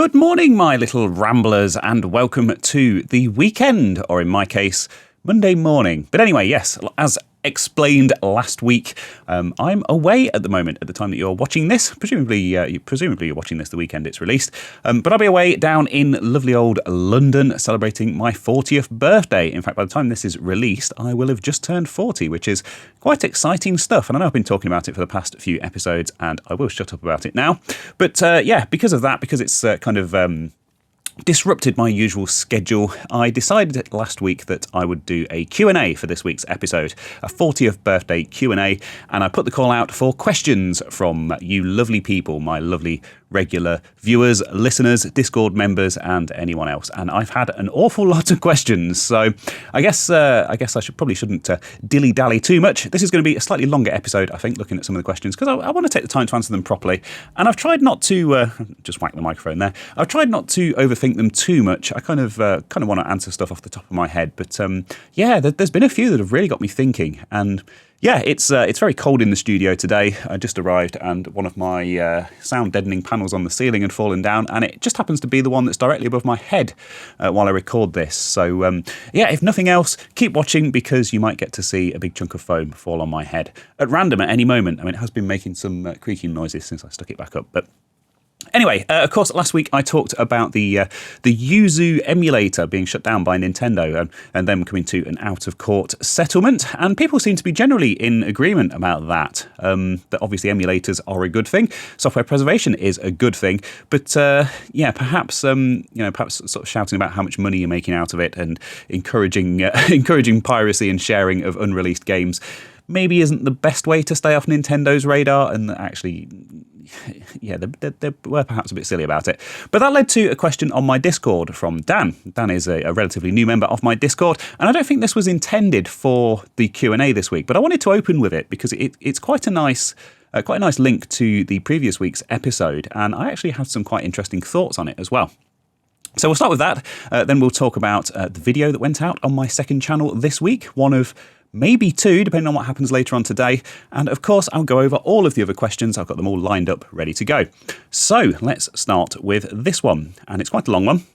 Good morning, my little ramblers, and welcome to the weekend, or in my case, Monday morning. But anyway, yes, as explained last week, I'm away at the moment at the time that you're watching this. Presumably you're watching this the weekend it's released. But I'll be away down in lovely old London celebrating my 40th birthday. In fact, by the time this is released, I will have just turned 40, which is quite exciting stuff. And I know I've been talking about it for the past few episodes, and I will shut up about it now. But because of that, because it's disrupted my usual schedule, I decided last week that I would do a Q&A for this week's episode, a 40th birthday Q&A, and I put the call out for questions from you lovely people, my lovely regular viewers, listeners, Discord members, and anyone else. And I've had an awful lot of questions, so I guess I shouldn't dilly-dally too much. This is going to be a slightly longer episode, I think, looking at some of the questions, because I want to take the time to answer them properly. And I've tried not to just whack the microphone there. I've tried not to overthink them too much. I kind of want to answer stuff off the top of my head, but there's been a few that have really got me thinking. And yeah, it's very cold in the studio today. I just arrived and one of my sound deadening panels on the ceiling had fallen down, and it just happens to be the one that's directly above my head while I record this. So if nothing else, keep watching, because you might get to see a big chunk of foam fall on my head at random at any moment. I mean, it has been making some creaking noises since I stuck it back up, but anyway, of course, last week I talked about the Yuzu emulator being shut down by Nintendo and them coming to an out-of-court settlement, and people seem to be generally in agreement about that. That obviously emulators are a good thing, software preservation is a good thing, but perhaps sort of shouting about how much money you're making out of it and encouraging piracy and sharing of unreleased games maybe isn't the best way to stay off Nintendo's radar, and actually, they were perhaps a bit silly about it. But that led to a question on my Discord from Dan. Dan is a relatively new member of my Discord, and I don't think this was intended for the Q&A this week, but I wanted to open with it because it's quite a nice link to the previous week's episode, and I actually have some quite interesting thoughts on it as well. So we'll start with that, then we'll talk about the video that went out on my second channel this week, one of maybe two, depending on what happens later on today. And of course, I'll go over all of the other questions. I've got them all lined up, ready to go. So let's start with this one. And it's quite a long one.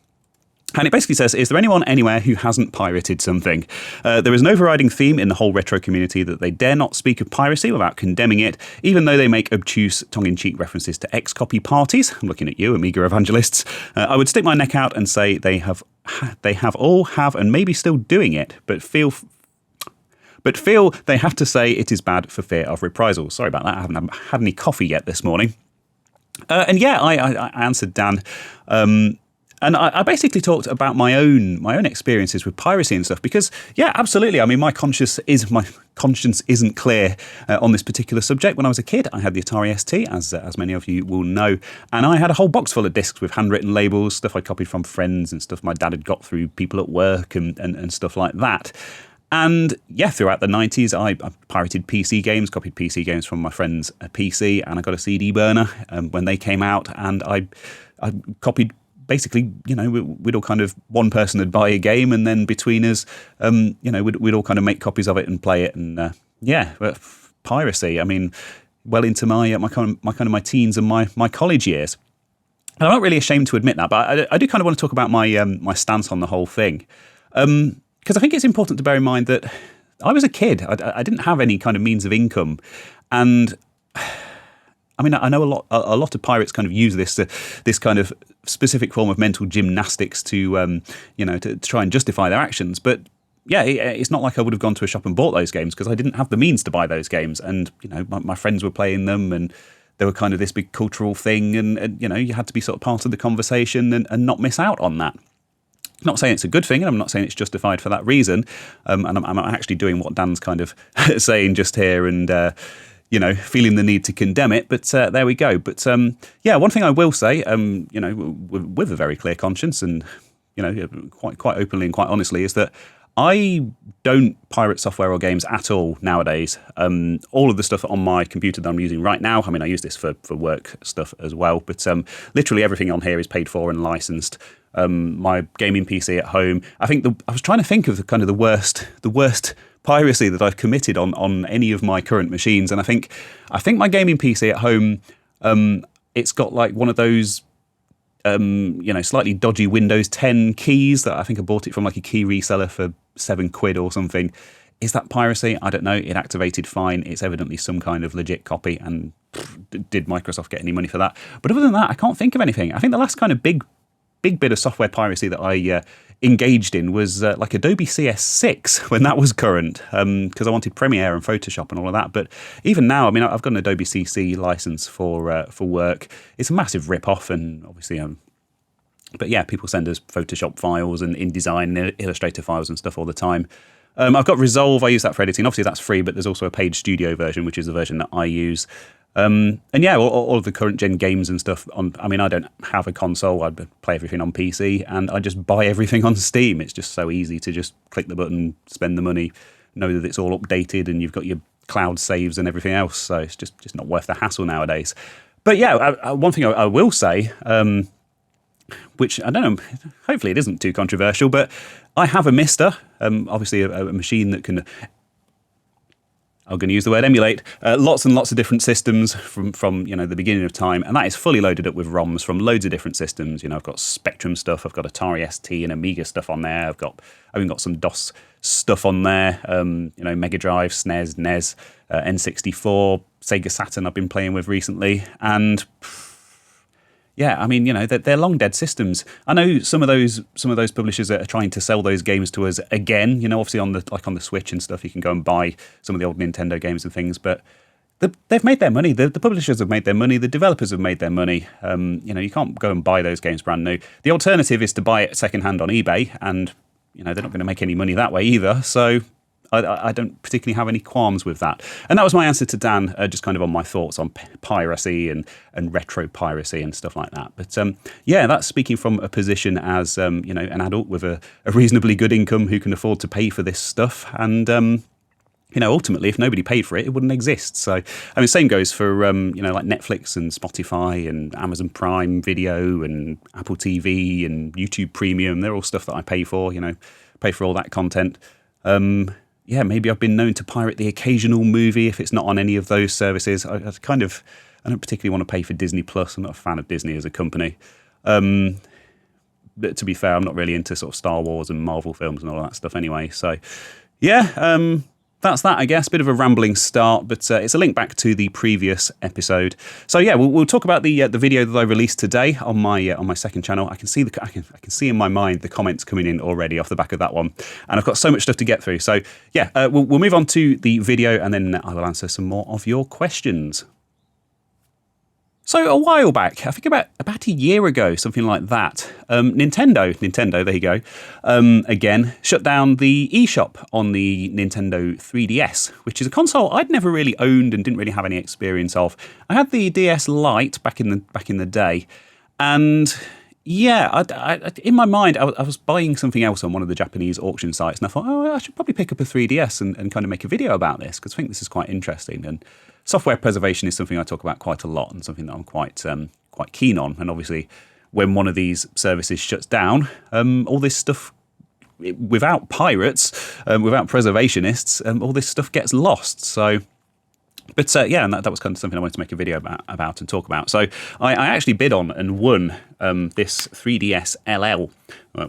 And it basically says, is there anyone anywhere who hasn't pirated something? There is an overriding theme in the whole retro community that they dare not speak of piracy without condemning it, even though they make obtuse, tongue-in-cheek references to X-copy parties. I'm looking at you, Amiga evangelists. I would stick my neck out and say they have and maybe still doing it, but feel they have to say it is bad for fear of reprisals. Sorry about that. I haven't had any coffee yet this morning. I answered Dan. And I basically talked about my own experiences with piracy and stuff, because, yeah, absolutely. I mean, my conscience isn't clear on this particular subject. When I was a kid, I had the Atari ST, as many of you will know, and I had a whole box full of discs with handwritten labels, stuff I copied from friends and stuff my dad had got through people at work and stuff like that. And yeah, throughout the 90s, I pirated PC games, copied PC games from my friend's PC, and I got a CD burner when they came out, and I copied. Basically, we'd all kind of, one person would buy a game, and then between us, we'd all kind of make copies of it and play it, and piracy. I mean, well into my teens and my college years. And I'm not really ashamed to admit that, but I do kind of want to talk about my stance on the whole thing. Because I think it's important to bear in mind that I was a kid. I didn't have any kind of means of income. And I mean, I know a lot of pirates kind of use this kind of specific form of mental gymnastics to try and justify their actions. But yeah, it's not like I would have gone to a shop and bought those games, because I didn't have the means to buy those games. And, my friends were playing them, and they were kind of this big cultural thing. And you had to be sort of part of the conversation and not miss out on that. I'm not saying it's a good thing, and I'm not saying it's justified for that reason. And I'm actually doing what Dan's kind of saying just here, and feeling the need to condemn it. But there we go. But one thing I will say, with a very clear conscience, and quite openly and quite honestly, is that I don't pirate software or games at all nowadays. All of the stuff on my computer that I'm using right now, I mean, I use this for work stuff as well, but literally everything on here is paid for and licensed. My gaming PC at home, I was trying to think of the worst piracy that I've committed on any of my current machines, and I think my gaming PC at home, it's got like one of those slightly dodgy Windows 10 keys that I think I bought it from like a key reseller for £7 or something. Is that piracy? I don't know. It activated fine. It's evidently some kind of legit copy. And did Microsoft get any money for that? But other than that, I can't think of anything. I think the last kind of big bit of software piracy that I engaged in was like Adobe CS6 when that was current, because I wanted Premiere and Photoshop and all of that. But even now, I mean, I've got an Adobe CC license for work. It's a massive rip-off, and obviously, but yeah, people send us Photoshop files and InDesign and Illustrator files and stuff all the time. I've got Resolve. I use that for editing. Obviously, that's free, but there's also a paid studio version, which is the version that I use. And yeah, all of the current gen games and stuff. I mean, I don't have a console. I play everything on PC, and I just buy everything on Steam. It's just so easy to just click the button, spend the money, know that it's all updated, and you've got your cloud saves and everything else. So it's just not worth the hassle nowadays. But yeah, one thing I will say, which I don't know, hopefully it isn't too controversial, but I have a Mister, obviously a machine that can, I'm going to use the word emulate, lots and lots of different systems from the beginning of time, and that is fully loaded up with ROMs from loads of different systems. I've got Spectrum stuff, I've got Atari ST and Amiga stuff on there, I've even got some DOS stuff on there, Mega Drive, SNES, NES, N64, Sega Saturn I've been playing with recently, and yeah, I mean, they're long dead systems. I know some of those publishers are trying to sell those games to us again. Obviously on the Switch and stuff, you can go and buy some of the old Nintendo games and things. But they've made their money. The publishers have made their money. The developers have made their money. You can't go and buy those games brand new. The alternative is to buy it secondhand on eBay, and they're not going to make any money that way either. So I don't particularly have any qualms with that. And that was my answer to Dan, just kind of on my thoughts on piracy and retro piracy and stuff like that. But yeah, that's speaking from a position as an adult with a reasonably good income who can afford to pay for this stuff. And ultimately, if nobody paid for it, it wouldn't exist. So I mean, same goes for like Netflix and Spotify and Amazon Prime Video and Apple TV and YouTube Premium. They're all stuff that I pay for. Pay for all that content. Yeah, maybe I've been known to pirate the occasional movie if it's not on any of those services. I don't particularly want to pay for Disney Plus. I'm not a fan of Disney as a company. But to be fair, I'm not really into sort of Star Wars and Marvel films and all that stuff anyway. So yeah, that's that, I guess. Bit of a rambling start, but it's a link back to the previous episode. So yeah, we'll talk about the video that I released today on my second channel. I can see in my mind the comments coming in already off the back of that one, and I've got so much stuff to get through. So yeah, we'll move on to the video, and then I will answer some more of your questions. So a while back, I think about a year ago, something like that, Nintendo, there you go, again, shut down the eShop on the Nintendo 3DS, which is a console I'd never really owned and didn't really have any experience of. I had the DS Lite back in the day, and yeah, in my mind, I was buying something else on one of the Japanese auction sites, and I thought, I should probably pick up a 3DS and kind of make a video about this, because I think this is quite interesting. And software preservation is something I talk about quite a lot, and something that I'm quite keen on. And obviously, when one of these services shuts down, all this stuff, without pirates, without preservationists, all this stuff gets lost. So. But yeah, and that was kind of something I wanted to make a video about and talk about. So I actually bid on and won this 3DS LL,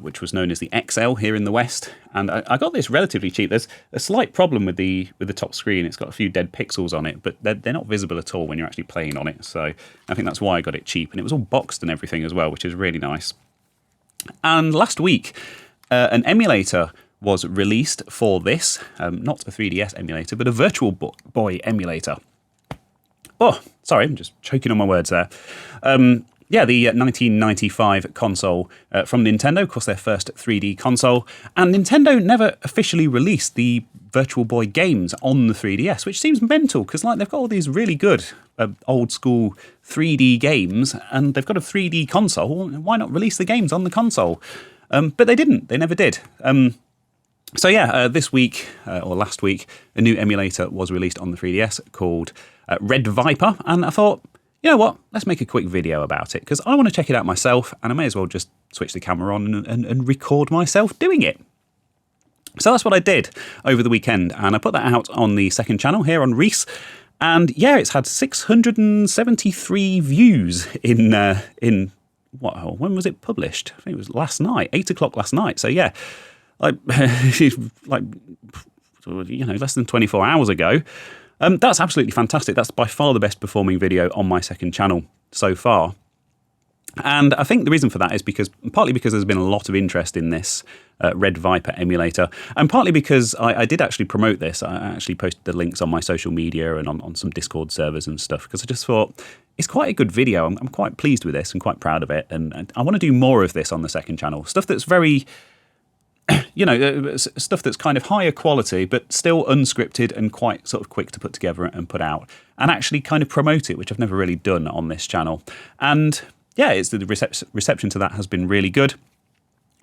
which was known as the XL here in the West. And I got this relatively cheap. There's a slight problem with the top screen. It's got a few dead pixels on it, but they're not visible at all when you're actually playing on it. So I think that's why I got it cheap. And it was all boxed and everything as well, which is really nice. And last week, an emulator was released for this, not a 3DS emulator, but a Virtual Boy emulator. Oh, sorry, I'm just choking on my words there. Yeah, the 1995 console from Nintendo, of course, their first 3D console. And Nintendo never officially released the Virtual Boy games on the 3DS, which seems mental, because they've got all these really good old school 3D games, and they've got a 3D console. Why not release the games on the console? But they didn't. They never did. So yeah, this week, or last week, a new emulator was released on the 3DS called Red Viper, and I thought, you know what, let's make a quick video about it, because I want to check it out myself, and I may as well just switch the camera on and record myself doing it. So that's what I did over the weekend, and I put that out on the second channel here on Reese, and yeah, it's had 673 views in when was it published? I think it was last night, 8 o'clock last night. So yeah, like, like, less than 24 hours ago. That's absolutely fantastic. That's by far the best performing video on my second channel so far. And I think the reason for that is partly because there's been a lot of interest in this Red Viper emulator, and partly because I did actually promote this. I actually posted the links on my social media and on some Discord servers and stuff, because I just thought it's quite a good video. I'm quite pleased with this and quite proud of it, and I want to do more of this on the second channel. Stuff that's very, stuff that's kind of higher quality, but still unscripted and quite sort of quick to put together and put out, and actually kind of promote it, which I've never really done on this channel. And yeah, the reception to that has been really good.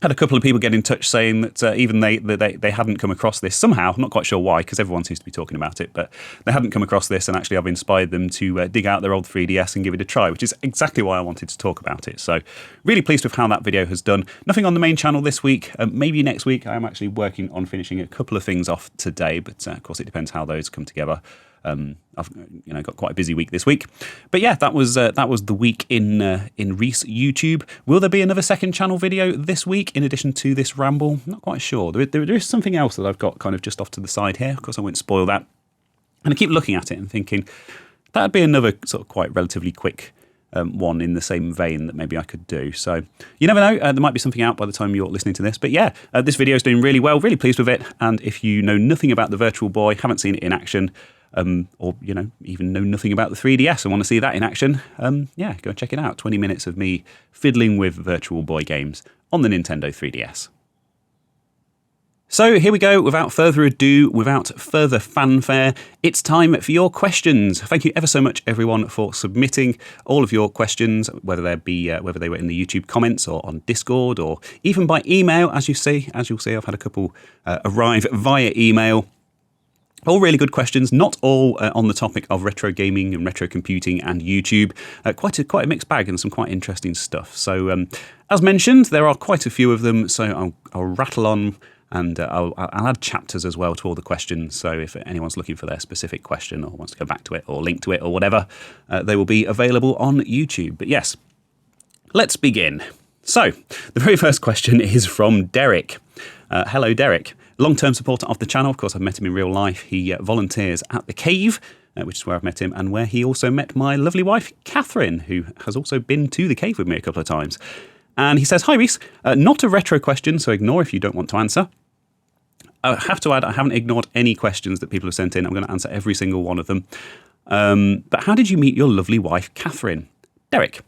Had a couple of people get in touch saying that even they hadn't come across this somehow. I'm not quite sure why, because everyone seems to be talking about it, but they hadn't come across this, and actually I've inspired them to dig out their old 3DS and give it a try, which is exactly why I wanted to talk about it. So really pleased with how that video has done. Nothing on the main channel this week. Maybe next week. I'm actually working on finishing a couple of things off today, but of course it depends how those come together. I've got quite a busy week this week, but yeah, that was the week in Reese YouTube. Will there be another second channel video this week in addition to this ramble? Not quite sure. There is something else that I've got kind of just off to the side here. Of course, I won't spoil that. And I keep looking at it and thinking that'd be another sort of quite relatively quick one in the same vein that maybe I could do. So you never know, there might be something out by the time you're listening to this. But yeah, this video is doing really well, really pleased with it. And if you know nothing about the Virtual Boy, haven't seen it in action, or even know nothing about the 3DS and want to see that in action, yeah, go check it out. 20 minutes of me fiddling with Virtual Boy games on the Nintendo 3DS. So here we go, without further ado, without further fanfare, it's time for your questions. Thank you ever so much, everyone, for submitting all of your questions, whether they were in the YouTube comments or on Discord or even by email. As you'll see, I've had a couple arrive via email. All really good questions, not all on the topic of retro gaming and retro computing and YouTube. Quite a mixed bag and some quite interesting stuff. So as mentioned, there are quite a few of them, so I'll rattle on, and I'll add chapters as well to all the questions. So if anyone's looking for their specific question or wants to go back to it or link to it or whatever, they will be available on YouTube. But yes, let's begin. So the very first question is from Derek. Hello, Derek. Long-term supporter of the channel. Of course, I've met him in real life. He volunteers at the Cave, which is where I've met him, and where he also met my lovely wife, Catherine, who has also been to the Cave with me a couple of times. And he says, "Hi, Reese. Not a retro question, so ignore if you don't want to answer. I have to add, I haven't ignored any questions that people have sent in. I'm going to answer every single one of them. But how did you meet your lovely wife, Catherine?" Derek.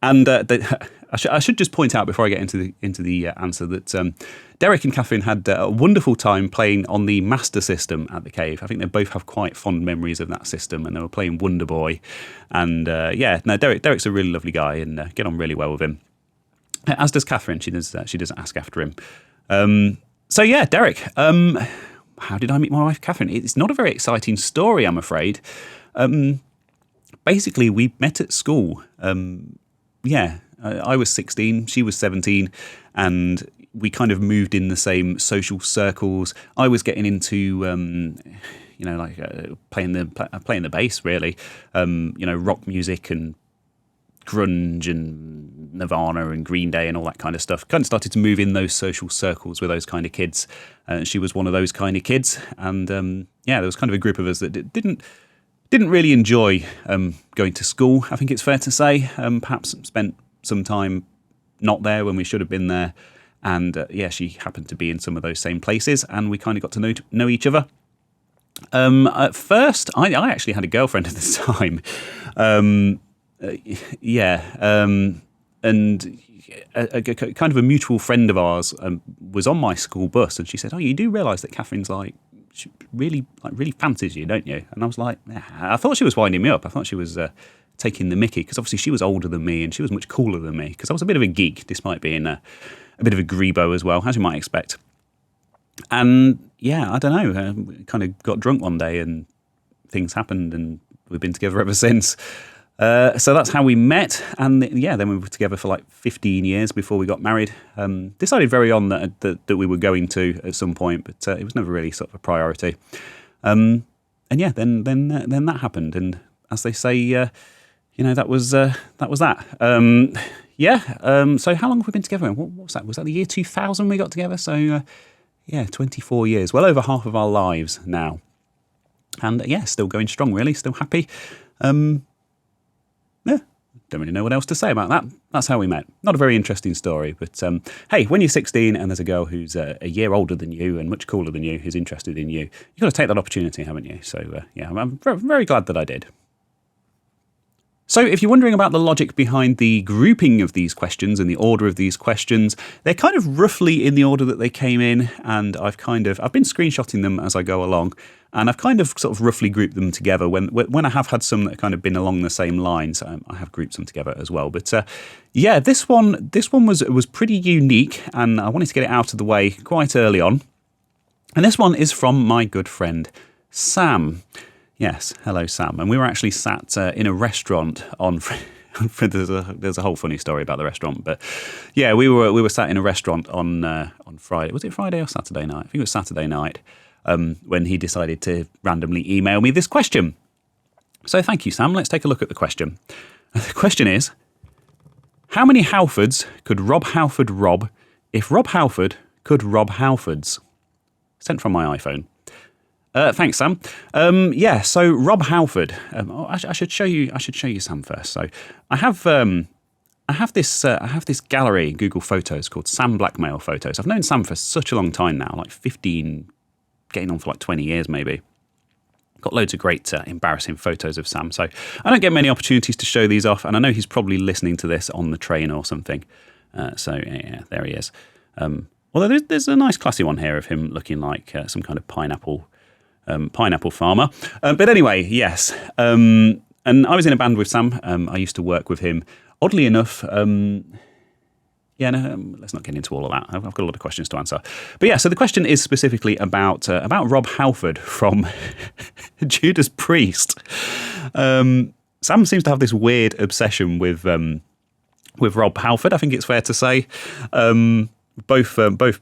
And I should just point out before I get into the answer that Derek and Catherine had a wonderful time playing on the Master System at the Cave. I think they both have quite fond memories of that system, and they were playing Wonder Boy. And Derek's a really lovely guy, and get on really well with him. As does Catherine. She does ask after him. So yeah, Derek. How did I meet my wife, Catherine? It's not a very exciting story, I'm afraid. Basically, we met at school. I was 16, she was 17, and we kind of moved in the same social circles. I was getting into, playing the bass, really. Rock music and grunge and Nirvana and Green Day and all that kind of stuff. Kind of started to move in those social circles with those kind of kids. She was one of those kind of kids, and there was kind of a group of us that didn't really enjoy going to school, I think it's fair to say. Perhaps spent some time not there when we should have been there. And she happened to be in some of those same places, and we kind of got to know each other. At first, I actually had a girlfriend at the time. And a kind of a mutual friend of ours was on my school bus, and she said, "Oh, you do realise that Catherine's she really fancies you, don't you?" And I was like, nah. I thought she was winding me up. I thought she was taking the mickey, because obviously she was older than me and she was much cooler than me, because I was a bit of a geek, despite being a bit of a grebo as well, as you might expect. And I don't know, kind of got drunk one day and things happened, and we've been together ever since. So that's how we met, and then we were together for like 15 years before we got married. Decided very on that we were going to at some point, but it was never really sort of a priority. Then that happened, and as they say, that was that. So how long have we been together? What was that? Was that the year 2000 we got together? So 24 years, well over half of our lives now. And still going strong, really, still happy. Don't really know what else to say about that. That's how we met. Not a very interesting story, but hey, when you're 16 and there's a girl who's a year older than you and much cooler than you who's interested in you, you've got to take that opportunity, haven't you? So I'm very, very glad that I did. So if you're wondering about the logic behind the grouping of these questions and the order of these questions, they're kind of roughly in the order that they came in, and I've been screenshotting them as I go along, and I've kind of sort of roughly grouped them together. When I have had some that have kind of been along the same lines, I have grouped them together as well. But this one was pretty unique, and I wanted to get it out of the way quite early on. And this one is from my good friend Sam. Yes, hello Sam. And we were actually sat in a restaurant on. There's a whole funny story about the restaurant, but yeah, we were sat in a restaurant on Friday. Was it Friday or Saturday night? I think it was Saturday night. When he decided to randomly email me this question. So thank you, Sam. Let's take a look at the question. The question is, how many Halfords could Rob Halford rob if Rob Halford could rob Halfords? Sent from my iPhone. Thanks, Sam. So Rob Halford. I should show you Sam first. So I have this gallery in Google Photos called Sam Blackmail Photos. I've known Sam for such a long time now, like 15, getting on for like 20 years maybe. Got loads of great embarrassing photos of Sam. So I don't get many opportunities to show these off, and I know he's probably listening to this on the train or something. There he is. Although there's a nice classy one here of him looking like some kind of pineapple farmer. But anyway, yes. And I was in a band with Sam. I used to work with him. Oddly enough, let's not get into all of that. I've got a lot of questions to answer. But yeah, so the question is specifically about Rob Halford from Judas Priest. Sam seems to have this weird obsession with Rob Halford, I think it's fair to say. Both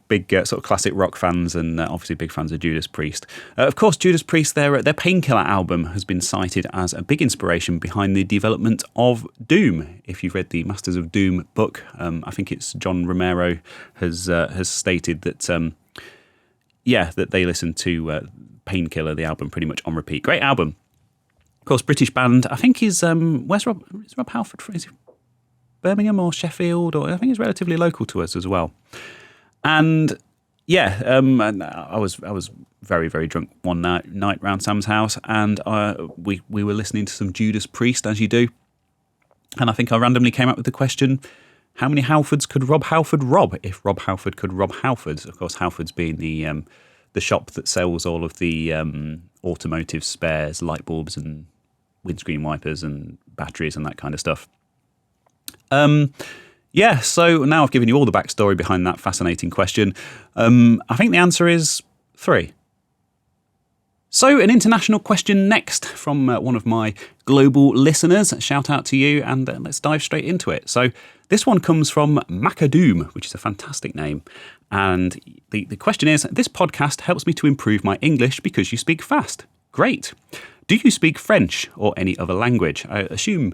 big sort of classic rock fans, and obviously big fans of Judas Priest. Of course, Judas Priest, their Painkiller album has been cited as a big inspiration behind the development of Doom. If you've read the Masters of Doom book, I think it's John Romero has stated that that they listened to Painkiller, the album, pretty much on repeat. Great album. Of course, British band. I think is Rob Halford from? Is he Birmingham or Sheffield, or I think it's relatively local to us as well. And I was very, very drunk one night round Sam's house, and we were listening to some Judas Priest, as you do. And I think I randomly came up with the question, how many Halfords could Rob Halford rob if Rob Halford could rob Halfords? Of course, Halfords being the shop that sells all of the automotive spares, light bulbs and windscreen wipers and batteries and that kind of stuff. So now I've given you all the backstory behind that fascinating question. I think the answer is 3. So an international question next from one of my global listeners. Shout out to you, and let's dive straight into it. So this one comes from Macadoum, which is a fantastic name. And the question is, this podcast helps me to improve my English because you speak fast. Great. Do you speak French or any other language? I assume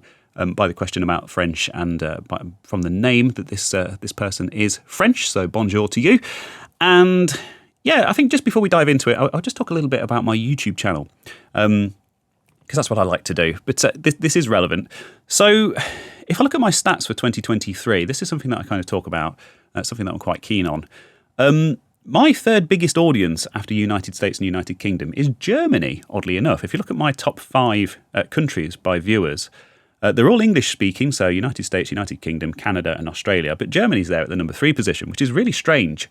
by the question about French and from the name that this person is French, so bonjour to you. And yeah, I think just before we dive into it, I'll just talk a little bit about my YouTube channel, because that's what I like to do. But this is relevant. So if I look at my stats for 2023, this is something that I kind of talk about, something that I'm quite keen on. My third biggest audience after United States and United Kingdom is Germany, oddly enough. If you look at my top 5 countries by viewers, they're all English speaking, so United States, United Kingdom, Canada and Australia, but Germany's there at the number 3 position, which is really strange.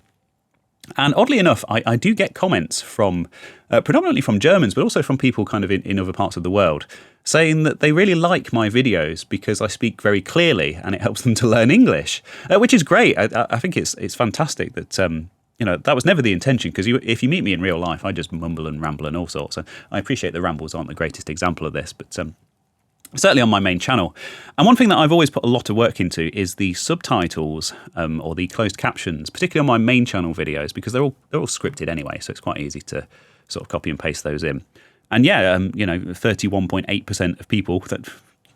And oddly enough, I do get comments from, predominantly from Germans, but also from people kind of in other parts of the world, saying that they really like my videos because I speak very clearly and it helps them to learn English, which is great. I think it's fantastic that, that was never the intention, because if you meet me in real life, I just mumble and ramble and all sorts. And I appreciate the rambles aren't the greatest example of this, but certainly on my main channel. And one thing that I've always put a lot of work into is the subtitles or the closed captions, particularly on my main channel videos, because they're all scripted anyway, so it's quite easy to sort of copy and paste those in. And 31.8% of people, that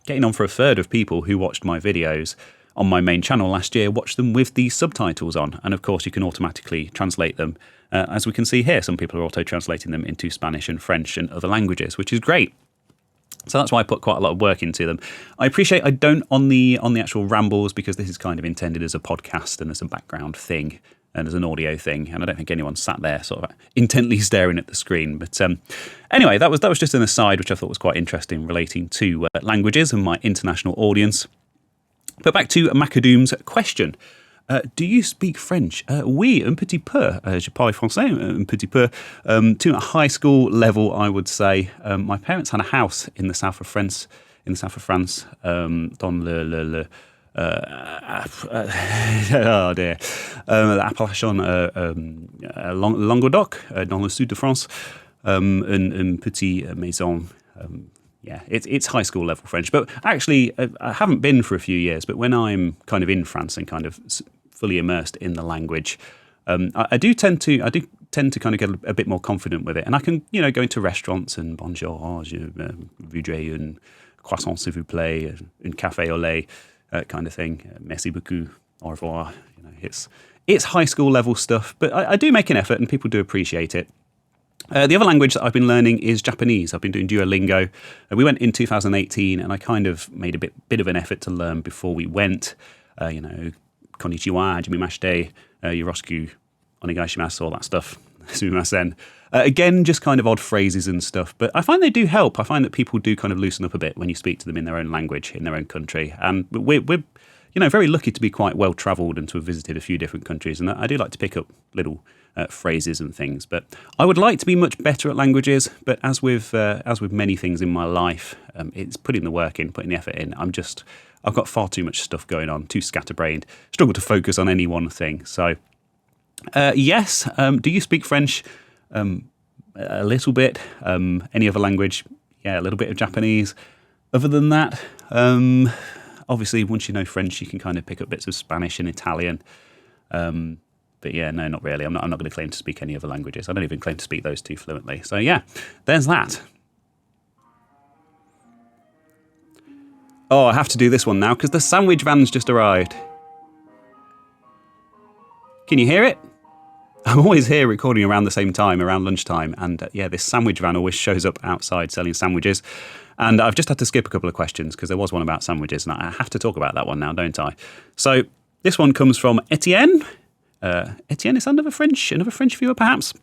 getting on for a third of people who watched my videos on my main channel last year watched them with the subtitles on. And of course, you can automatically translate them. As we can see here, some people are auto-translating them into Spanish and French and other languages, which is great. So that's why I put quite a lot of work into them. I appreciate I don't on the actual rambles, because this is kind of intended as a podcast and as a background thing and as an audio thing. And I don't think anyone sat there sort of intently staring at the screen. But anyway, that was just an aside, which I thought was quite interesting, relating to languages and my international audience. But back to Macadoum's question. Do you speak French? Oui, un petit peu. Je parle français un petit peu. To a high school level, I would say. My parents had a house in the south of France, dans le oh dear, l'Appellation Languedoc, dans le sud de France. Un petit maison. Yeah, it's high school level French. But actually, I haven't been for a few years. But when I'm kind of in France and kind of fully immersed in the language, I do tend to kind of get a bit more confident with it. And I can, go into restaurants and bonjour, veux-tu, and croissant s'il vous plaît, un café au lait, kind of thing. Merci beaucoup, au revoir. It's high school level stuff, but I do make an effort, and people do appreciate it. The other language that I've been learning is Japanese. I've been doing Duolingo. We went in 2018, and I kind of made a bit of an effort to learn before we went. Konnichiwa, hajimemashite, yoroshiku, onegaishimasu, all that stuff. Sumimasen. Again, just kind of odd phrases and stuff. But I find they do help. I find that people do kind of loosen up a bit when you speak to them in their own language, in their own country. And we're very lucky to be quite well travelled and to have visited a few different countries. And I do like to pick up little phrases and things. But I would like to be much better at languages. But as with many things in my life, it's putting the work in, putting the effort in. I've got far too much stuff going on, too scatterbrained, struggle to focus on any one thing. So, yes. Do you speak French? A little bit. Any other language? Yeah, a little bit of Japanese. Other than that, obviously, once you know French, you can kind of pick up bits of Spanish and Italian. But yeah, no, not really. I'm not going to claim to speak any other languages. I don't even claim to speak those two fluently. So yeah, there's that. Oh, I have to do this one now because the sandwich van's just arrived. Can you hear it? I'm always here recording around the same time, around lunchtime. And yeah, this sandwich van always shows up outside selling sandwiches. And I've just had to skip a couple of questions because there was one about sandwiches. And I have to talk about that one now, don't I? So this one comes from Etienne. Etienne, is that another French viewer perhaps?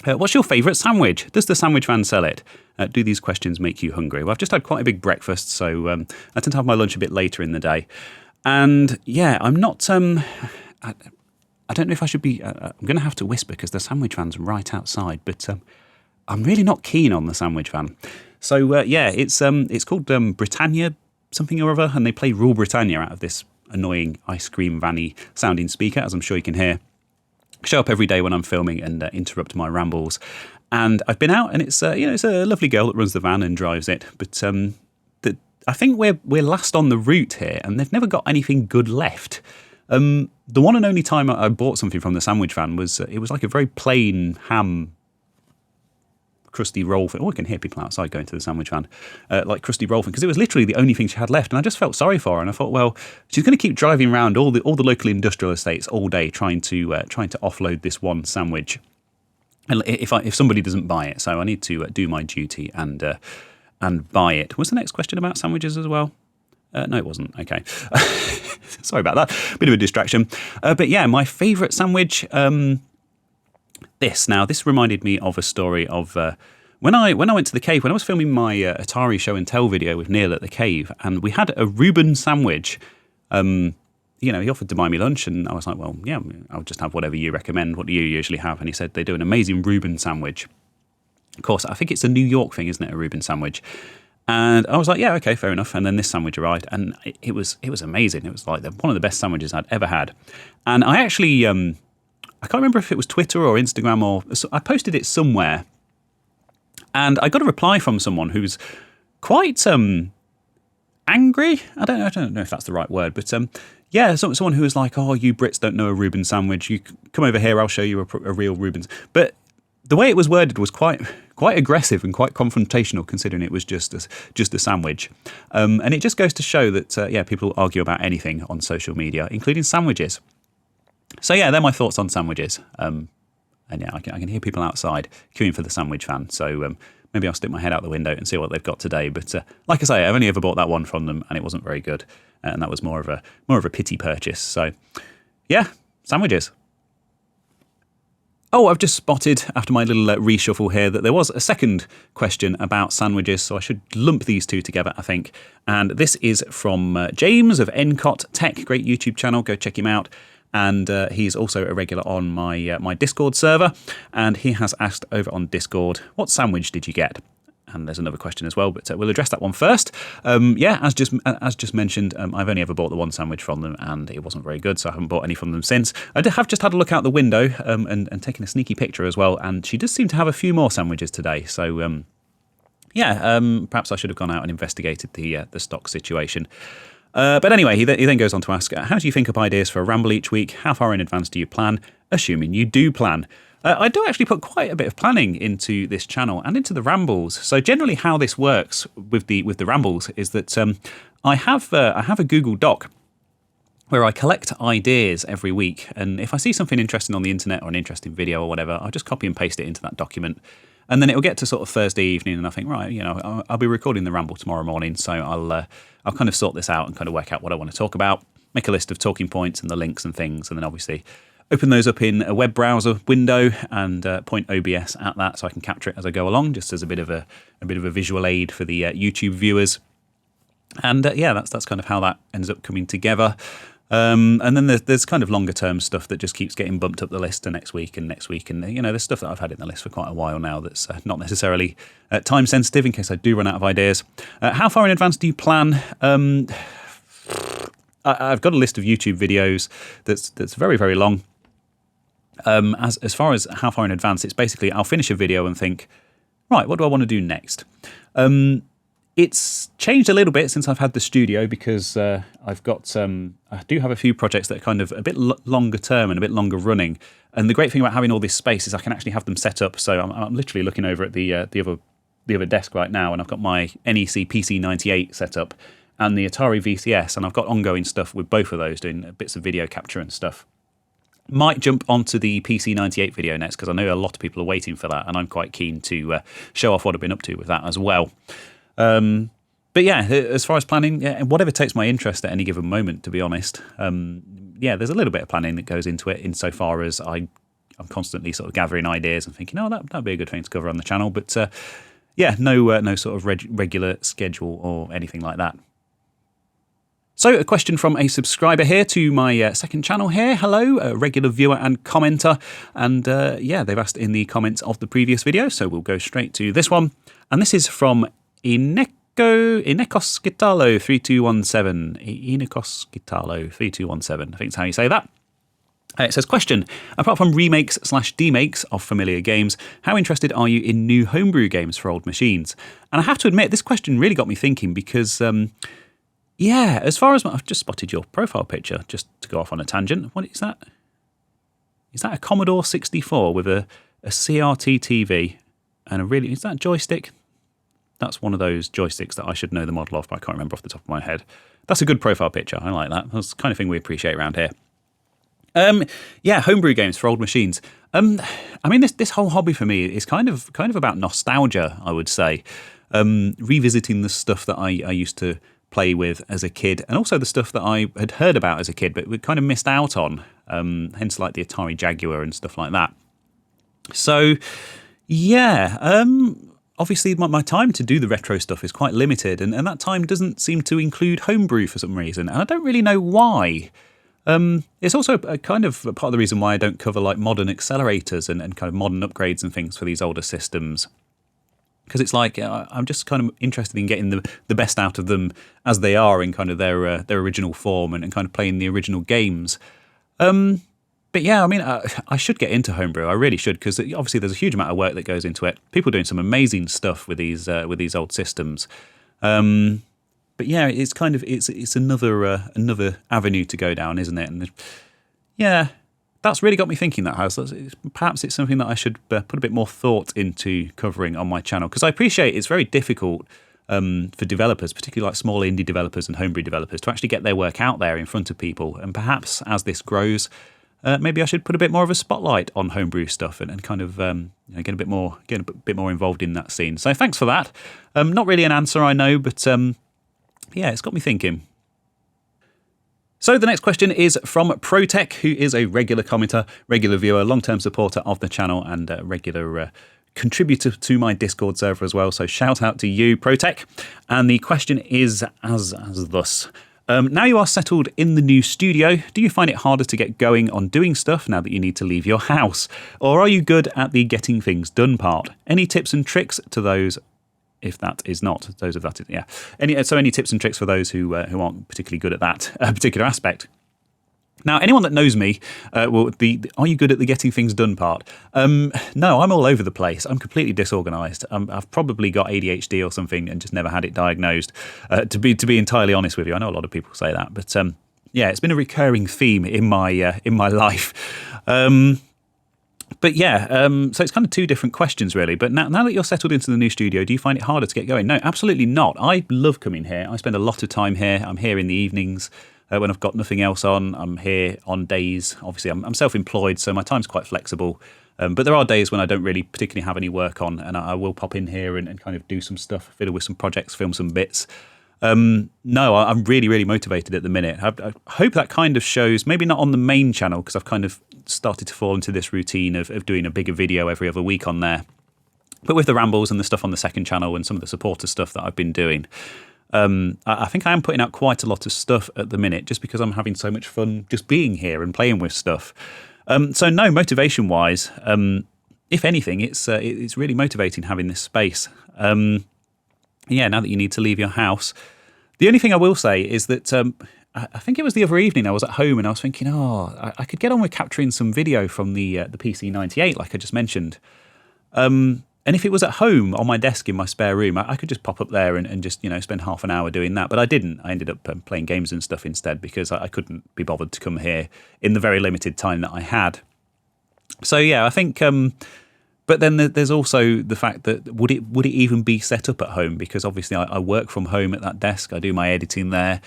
What's your favourite sandwich? Does the sandwich van sell it? Do these questions make you hungry? Well, I've just had quite a big breakfast, so I tend to have my lunch a bit later in the day. And yeah, I'm not... I don't know if I should be... I'm going to have to whisper because the sandwich van's right outside, but I'm really not keen on the sandwich van. So yeah, it's called Britannia something or other, and they play Rule Britannia out of this annoying ice cream van-y sounding speaker, as I'm sure you can hear. Show up every day when I'm filming and interrupt my rambles. And I've been out, and it's it's a lovely girl that runs the van and drives it. But I think we're last on the route here, and they've never got anything good left. The one and only time I bought something from the sandwich van was it was like a very plain ham, crusty roll thing. Oh, I can hear people outside going to the sandwich van, like crusty roll thing, because it was literally the only thing she had left. And I just felt sorry for her, and I thought, well, she's going to keep driving around all the local industrial estates all day trying to offload this one sandwich. And if somebody doesn't buy it, so I need to do my duty and buy it. Was the next question about sandwiches as well? No, it wasn't. Okay. Sorry about that. Bit of a distraction. But yeah, my favourite sandwich, this reminded me of a story of when I went to the cave, when I was filming my Atari show and tell video with Neil at the cave, and we had a Reuben sandwich. He offered to buy me lunch, and I was like, well, yeah, I'll just have whatever you recommend. What do you usually have? And he said they do an amazing Reuben sandwich. Of course, I think it's a New York thing, isn't it, a Reuben sandwich? And I was like, yeah, okay, fair enough. And then this sandwich arrived, and it was amazing. It was like one of the best sandwiches I'd ever had. And I actually, I can't remember if it was Twitter or Instagram, or I posted it somewhere, and I got a reply from someone who's quite angry. I don't know if that's the right word, but yeah, someone who was like, oh, you Brits don't know a Reuben sandwich. You come over here, I'll show you a real Reuben's. But the way it was worded was quite aggressive and quite confrontational, considering it was just a sandwich. And it just goes to show that people argue about anything on social media, including sandwiches. So yeah, they're my thoughts on sandwiches. And yeah, I can hear people outside queuing for the sandwich fan. So maybe I'll stick my head out the window and see what they've got today. But like I say, I've only ever bought that one from them, and it wasn't very good. And that was more of a pity purchase. So yeah, sandwiches. Oh, I've just spotted, after my little reshuffle here, that there was a second question about sandwiches, so I should lump these two together, I think. And this is from James of Ncot Tech, great YouTube channel, go check him out. And he's also a regular on my Discord server, and he has asked over on Discord, what sandwich did you get? And there's another question as well, but we'll address that one first. As just mentioned, I've only ever bought the one sandwich from them, and it wasn't very good, so I haven't bought any from them since. I have just had a look out the window and taken a sneaky picture as well, and she does seem to have a few more sandwiches today. So perhaps I should have gone out and investigated the stock situation. But anyway, he then goes on to ask, how do you think up ideas for a ramble each week? How far in advance do you plan? Assuming you do plan. I do actually put quite a bit of planning into this channel and into the rambles. So generally how this works with the rambles is that I have a Google Doc where I collect ideas every week. And if I see something interesting on the internet or an interesting video or whatever, I'll just copy and paste it into that document. And then it'll get to sort of Thursday evening, and I think, right, I'll be recording the ramble tomorrow morning, so I'll kind of sort this out and kind of work out what I want to talk about, make a list of talking points and the links and things, and then obviously open those up in a web browser window and point OBS at that so I can capture it as I go along, just as a bit of a visual aid for the YouTube viewers. And that's kind of how that ends up coming together. And then there's kind of longer term stuff that just keeps getting bumped up the list to next week. And there's stuff that I've had in the list for quite a while now that's not necessarily time sensitive in case I do run out of ideas. How far in advance do you plan? I've got a list of YouTube videos that's very, very long. As far as how far in advance, it's basically I'll finish a video and think, right, what do I want to do next? It's changed a little bit since I've had the studio because I do have a few projects that are kind of a bit longer term and a bit longer running. And the great thing about having all this space is I can actually have them set up. So I'm literally looking over at the other desk right now, and I've got my NEC PC98 set up and the Atari VCS, and I've got ongoing stuff with both of those, doing bits of video capture and stuff. Might jump onto the PC98 video next because I know a lot of people are waiting for that, and I'm quite keen to show off what I've been up to with that as well. But yeah, as far as planning, whatever takes my interest at any given moment, to be honest. There's a little bit of planning that goes into it insofar as I'm constantly sort of gathering ideas and thinking, oh, that'd be a good thing to cover on the channel. But no sort of regular schedule or anything like that. So a question from a subscriber here to my second channel here. Hello, a regular viewer and commenter. And they've asked in the comments of the previous video, so we'll go straight to this one. And this is from Inekoskitalo 3217. Inekoskitalo 3217, I think is how you say that. It says, question, apart from remakes/demakes of familiar games, how interested are you in new homebrew games for old machines? And I have to admit, this question really got me thinking because... as far as I've just spotted your profile picture, just to go off on a tangent. What is that? Is that a Commodore 64 with a CRT TV and is that joystick? That's one of those joysticks that I should know the model of, but I can't remember off the top of my head. That's a good profile picture. I like that. That's the kind of thing we appreciate around here. Homebrew games for old machines. This whole hobby for me is kind of about nostalgia, I would say. Revisiting the stuff that I used to play with as a kid, and also the stuff that I had heard about as a kid, but we kind of missed out on, hence like the Atari Jaguar and stuff like that. So, obviously my time to do the retro stuff is quite limited, and that time doesn't seem to include homebrew for some reason, and I don't really know why. It's also a kind of part of the reason why I don't cover like modern accelerators and kind of modern upgrades and things for these older systems. Because it's like I'm just kind of interested in getting the best out of them as they are in kind of their original form and kind of playing the original games. I should get into homebrew. I really should, because obviously there's a huge amount of work that goes into it. People doing some amazing stuff with these old systems. It's kind of it's another avenue to go down, isn't it? And That's really got me thinking, that has. Perhaps it's something that I should put a bit more thought into covering on my channel, because I appreciate it's very difficult for developers, particularly like small indie developers and homebrew developers, to actually get their work out there in front of people. And perhaps as this grows, maybe I should put a bit more of a spotlight on homebrew stuff and kind of get a bit more involved in that scene. So thanks for that. Not really an answer, I know, but yeah, it's got me thinking. So the next question is from Proteque, who is a regular commenter, regular viewer, long-term supporter of the channel, and a regular contributor to my Discord server as well. So shout out to you, Proteque. And the question is as thus. Now you are settled in the new studio, do you find it harder to get going on doing stuff now that you need to leave your house? Or are you good at the getting things done part? Any tips and tricks to those, if that is not, those of that, yeah. Any tips and tricks for those who aren't particularly good at that particular aspect? Now, anyone that knows me, are you good at the getting things done part? No, I'm all over the place. I'm completely disorganised. I've probably got ADHD or something and just never had it diagnosed. To be entirely honest with you, I know a lot of people say that, but yeah, it's been a recurring theme in my life. But yeah, so it's kind of two different questions really. But now that you're settled into the new studio, do you find it harder to get going? No, absolutely not. I love coming here. I spend a lot of time here. I'm here in the evenings. When I've got nothing else on, I'm here on days. Obviously, I'm self-employed, so my time's quite flexible. But there are days when I don't really particularly have any work on, and I will pop in here and kind of do some stuff, fiddle with some projects, film some bits. No, I'm really, really motivated at the minute. I hope that kind of shows, maybe not on the main channel, because I've kind of started to fall into this routine of doing a bigger video every other week on there. But with the rambles and the stuff on the second channel and some of the supporter stuff that I've been doing, I think I am putting out quite a lot of stuff at the minute just because I'm having so much fun just being here and playing with stuff. So no, motivation-wise, if anything, it's really motivating having this space. Yeah, now that you need to leave your house. The only thing I will say is that I think it was the other evening I was at home and I was thinking, I could get on with capturing some video from the PC98, like I just mentioned. And if it was at home on my desk in my spare room, I could just pop up there and just, spend half an hour doing that. But I didn't. I ended up playing games and stuff instead because I couldn't be bothered to come here in the very limited time that I had. So, yeah, I think... but then there's also the fact that would it even be set up at home? Because obviously I work from home at that desk. I do my editing there.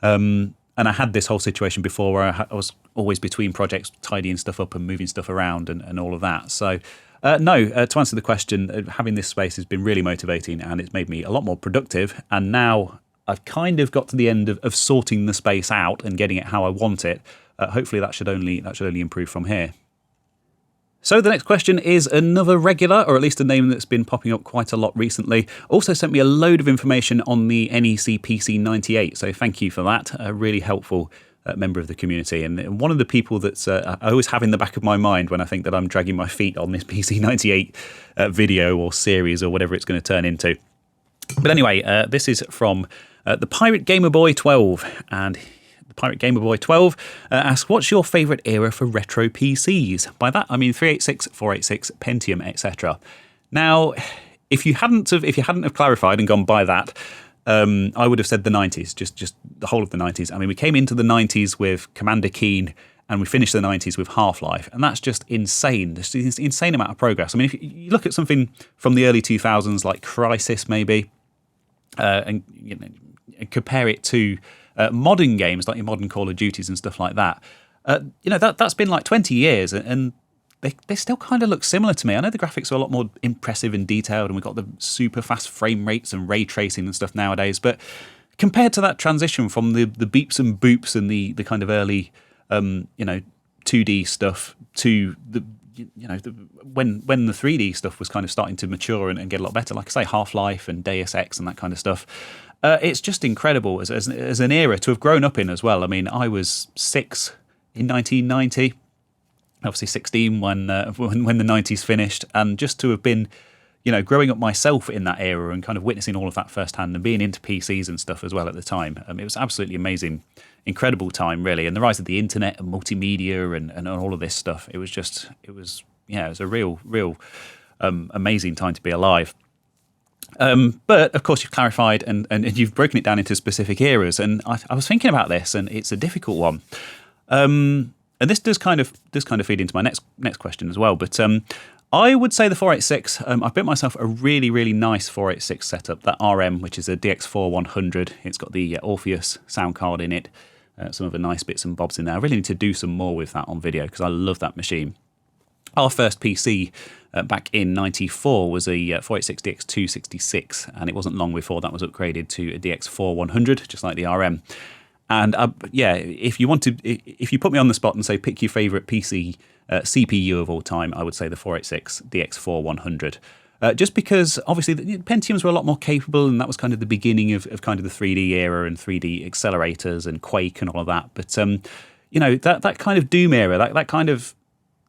And I had this whole situation before where I was always between projects, tidying stuff up and moving stuff around and all of that. So... no, to answer the question, having this space has been really motivating and it's made me a lot more productive. And now I've kind of got to the end of sorting the space out and getting it how I want it. Hopefully that should only improve from here. So the next question is another regular, or at least a name that's been popping up quite a lot recently. Also sent me a load of information on the NEC PC98, so thank you for that. Really helpful member of the community, and one of the people that's I always have in the back of my mind when I think that I'm dragging my feet on this PC98 video or series or whatever it's going to turn into. But anyway, this is from the Pirate Gamer Boy 12, and the Pirate Gamer Boy 12 asks, what's your favourite era for retro PCs? By that I mean 386, 486, Pentium, etc. Now, if you hadn't have clarified and gone by that, I would have said the 90s, just the whole of the 90s. I mean, we came into the 90s with Commander Keen and we finished the 90s with Half-Life, and that's just insane. There's an insane amount of progress. I mean, if you look at something from the early 2000s like Crysis maybe, and compare it to modern games like your modern Call of Duties and stuff like that, that's been like 20 years and they still kind of look similar to me. I know the graphics are a lot more impressive and detailed, and we've got the super fast frame rates and ray tracing and stuff nowadays. But compared to that transition from the beeps and boops and the kind of early, 2D stuff to when the 3D stuff was kind of starting to mature and get a lot better, like I say, Half-Life and Deus Ex and that kind of stuff. It's just incredible as an era to have grown up in as well. I mean, I was 6 in 1990. Obviously 16 when the 90s finished, and just to have been, growing up myself in that era and kind of witnessing all of that firsthand and being into PCs and stuff as well at the time. It was absolutely amazing, incredible time really, and the rise of the internet and multimedia and all of this stuff. It was a real amazing time to be alive. But of course you've clarified and you've broken it down into specific eras, and I was thinking about this, and it's a difficult one. and this does kind of feed into my next question as well. But I would say the 486. I've built myself a really, really nice 486 setup. That RM, which is a DX4 100. It's got the Orpheus sound card in it. Some of the nice bits and bobs in there. I really need to do some more with that on video because I love that machine. Our first PC back in '94 was a 486 DX266, and it wasn't long before that was upgraded to a DX4 100, just like the RM. And yeah, if you put me on the spot and say pick your favourite PC CPU of all time, I would say the 486 DX4 100. Just because obviously the Pentiums were a lot more capable, and that was kind of the beginning of kind of the 3D era and 3D accelerators and Quake and all of that. But you know, that kind of Doom era, that kind of,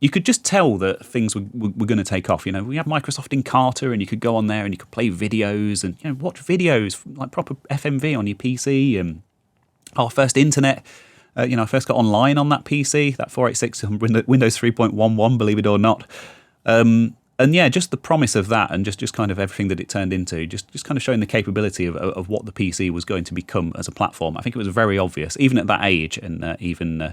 you could just tell that things were going to take off. You know, we had Microsoft Encarta, and you could go on there and you could play videos and, you know, watch videos like proper FMV on your PC. And our first internet, you know, I first got online on that PC, that 486 on Windows 3.11, believe it or not. And yeah, just the promise of that, and just kind of everything that it turned into, just kind of showing the capability of what the PC was going to become as a platform. I think it was very obvious, even at that age, and even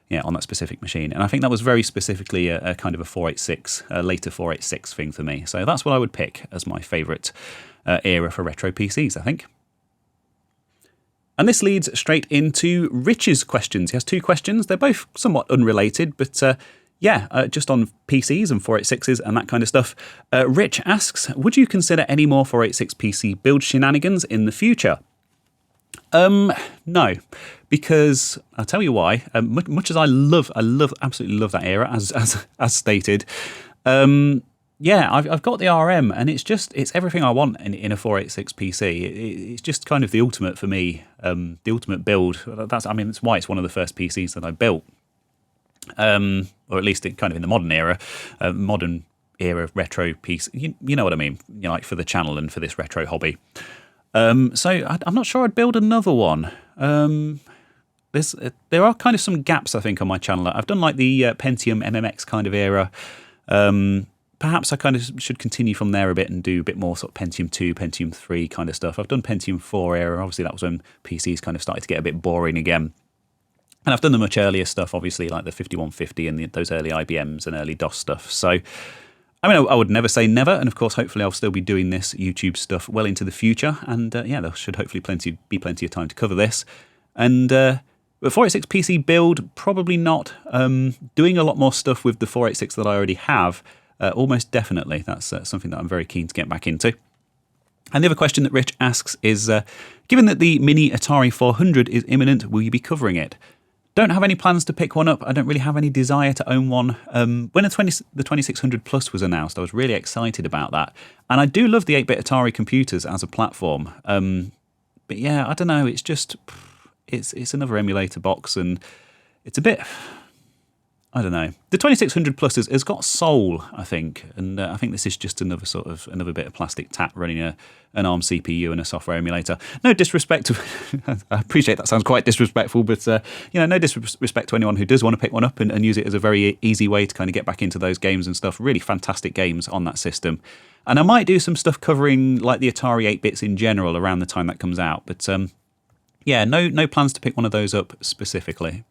yeah, on that specific machine. And I think that was very specifically a kind of a 486, a later 486 thing for me. So that's what I would pick as my favourite era for retro PCs, I think. And this leads straight into Rich's questions. He has two questions. They're both somewhat unrelated, but yeah, just on PCs and 486s and that kind of stuff. Rich asks, would you consider any more 486 PC build shenanigans in the future? No, because I'll tell you why. Much as I absolutely love that era, as stated. Yeah, I've got the RM, and it's everything I want in a 486 PC. It's just kind of the ultimate for me, the ultimate build. That's why it's one of the first PCs that I built, or at least kind of in the modern era retro PC. You know what I mean? You know, like for the channel and for this retro hobby. So I'm not sure I'd build another one. There are kind of some gaps, I think, on my channel. I've done like the Pentium MMX kind of era. Perhaps I kind of should continue from there a bit and do a bit more sort of Pentium 2, Pentium 3 kind of stuff. I've done Pentium 4 era. Obviously, that was when PCs kind of started to get a bit boring again. And I've done the much earlier stuff, obviously, like the 5150 and those early IBMs and early DOS stuff. So, I mean, I would never say never. And of course, hopefully I'll still be doing this YouTube stuff well into the future. And yeah, there should hopefully be plenty of time to cover this. And but 486 PC build, probably not. Doing a lot more stuff with the 486 that I already have, almost definitely. That's something that I'm very keen to get back into. And the other question that Rich asks is, given that the mini Atari 400 is imminent, will you be covering it? Don't have any plans to pick one up. I don't really have any desire to own one. When the 2600 Plus was announced, I was really excited about that. And I do love the 8-bit Atari computers as a platform. But yeah, I don't know. It's just, it's another emulator box, and it's a bit, I don't know. The 2600 Plus has got soul, I think. And I think this is just another bit of plastic tat running an ARM CPU and a software emulator. No disrespect to, I appreciate that sounds quite disrespectful, but you know, no disrespect to anyone who does want to pick one up and use it as a very easy way to kind of get back into those games and stuff. Really fantastic games on that system. And I might do some stuff covering like the Atari 8-bits in general around the time that comes out. But yeah, no plans to pick one of those up specifically.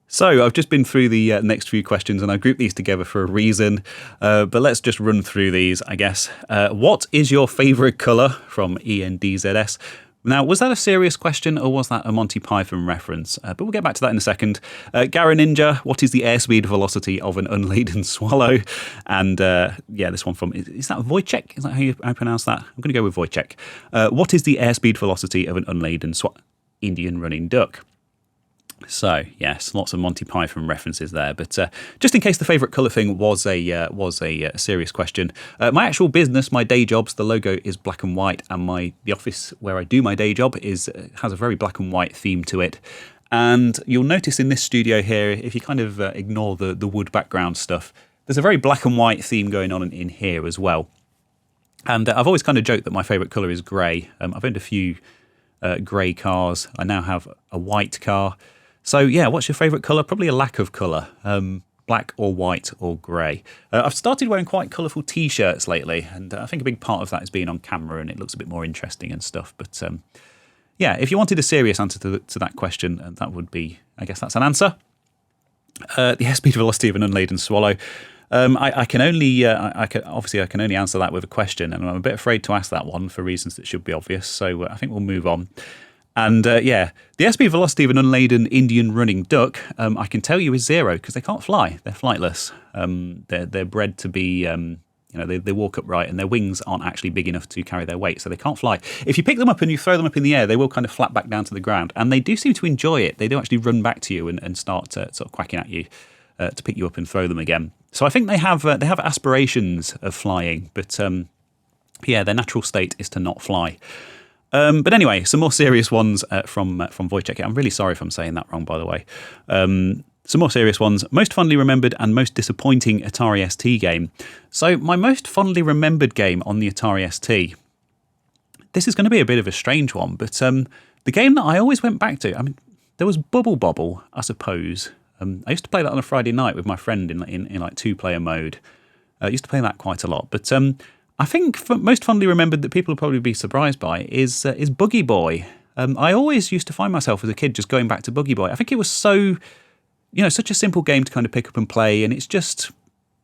So I've just been through the next few questions, and I grouped these together for a reason, but let's just run through these, I guess. What is your favourite colour? From ENDZS. Now, was that a serious question, or was that a Monty Python reference? But we'll get back to that in a second. Garoninja, what is the airspeed velocity of an unladen swallow? And yeah, this one from, is that Wojciech? Is that how you pronounce that? I'm going to go with Wojciech. What is the airspeed velocity of an unladen Indian running duck? So yes, lots of Monty Python references there. But just in case the favourite colour thing was a serious question, my actual business, my day jobs, the logo is black and white, and the office where I do my day job has a very black and white theme to it. And you'll notice in this studio here, if you kind of ignore the wood background stuff, there's a very black and white theme going on in here as well. And I've always kind of joked that my favourite colour is grey. I've owned a few grey cars. I now have a white car. So yeah, what's your favourite colour? Probably a lack of colour, black or white or grey. I've started wearing quite colourful T-shirts lately, and I think a big part of that is being on camera, and it looks a bit more interesting and stuff. But yeah, if you wanted a serious answer to that question, that would be, I guess that's an answer. The speed velocity of an unladen swallow. I can only obviously I can only answer that with a question, and I'm a bit afraid to ask that one for reasons that should be obvious. So I think we'll move on. And the speed velocity of an unladen Indian running duck, I can tell you is 0 because they can't fly. They're flightless. They're bred to be. They walk upright and their wings aren't actually big enough to carry their weight, so they can't fly. If you pick them up and you throw them up in the air, they will kind of flap back down to the ground, and they do seem to enjoy it. They do actually run back to you and start sort of quacking at you to pick you up and throw them again. So I think they have aspirations of flying, but their natural state is to not fly. But anyway, some more serious ones from Wojciech. I'm really sorry if I'm saying that wrong, by the way. Some more serious ones. Most fondly remembered and most disappointing Atari ST game. So my most fondly remembered game on the Atari ST, this is going to be a bit of a strange one, but the game that I always went back to, I mean, there was Bubble Bobble, I suppose. I used to play that on a Friday night with my friend in like 2-player mode. I used to play that quite a lot. But I think most fondly remembered that people will probably be surprised by is Boogie Boy. I always used to find myself as a kid just going back to Boogie Boy. I think it was such a simple game to kind of pick up and play, and it's just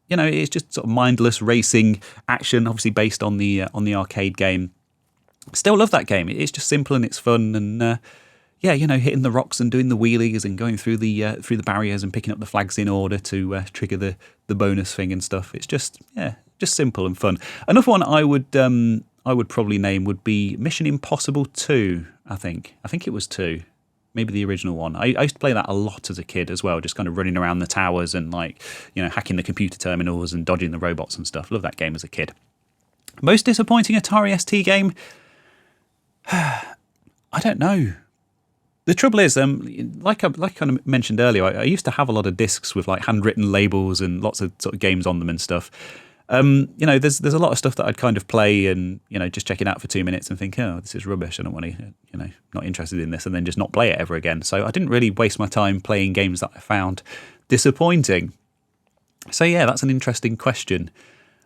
sort of mindless racing action, obviously based on the arcade game. Still love that game. It's just simple and it's fun, and hitting the rocks and doing the wheelies and going through the barriers and picking up the flags in order to trigger the bonus thing and stuff. It's just simple and fun. Another one I would probably name would be Mission Impossible 2. I think it was 2. Maybe the original one. I used to play that a lot as a kid as well, just kind of running around the towers and hacking the computer terminals and dodging the robots and stuff. Love that game as a kid. Most disappointing Atari ST game? I don't know. The trouble is, like I kind of mentioned earlier, I used to have a lot of discs with like handwritten labels and lots of sort of games on them and stuff. There's a lot of stuff that I'd kind of play and, just check it out for 2 minutes and think, oh, this is rubbish. I don't want to, not interested in this, and then just not play it ever again. So I didn't really waste my time playing games that I found disappointing. So yeah, that's an interesting question.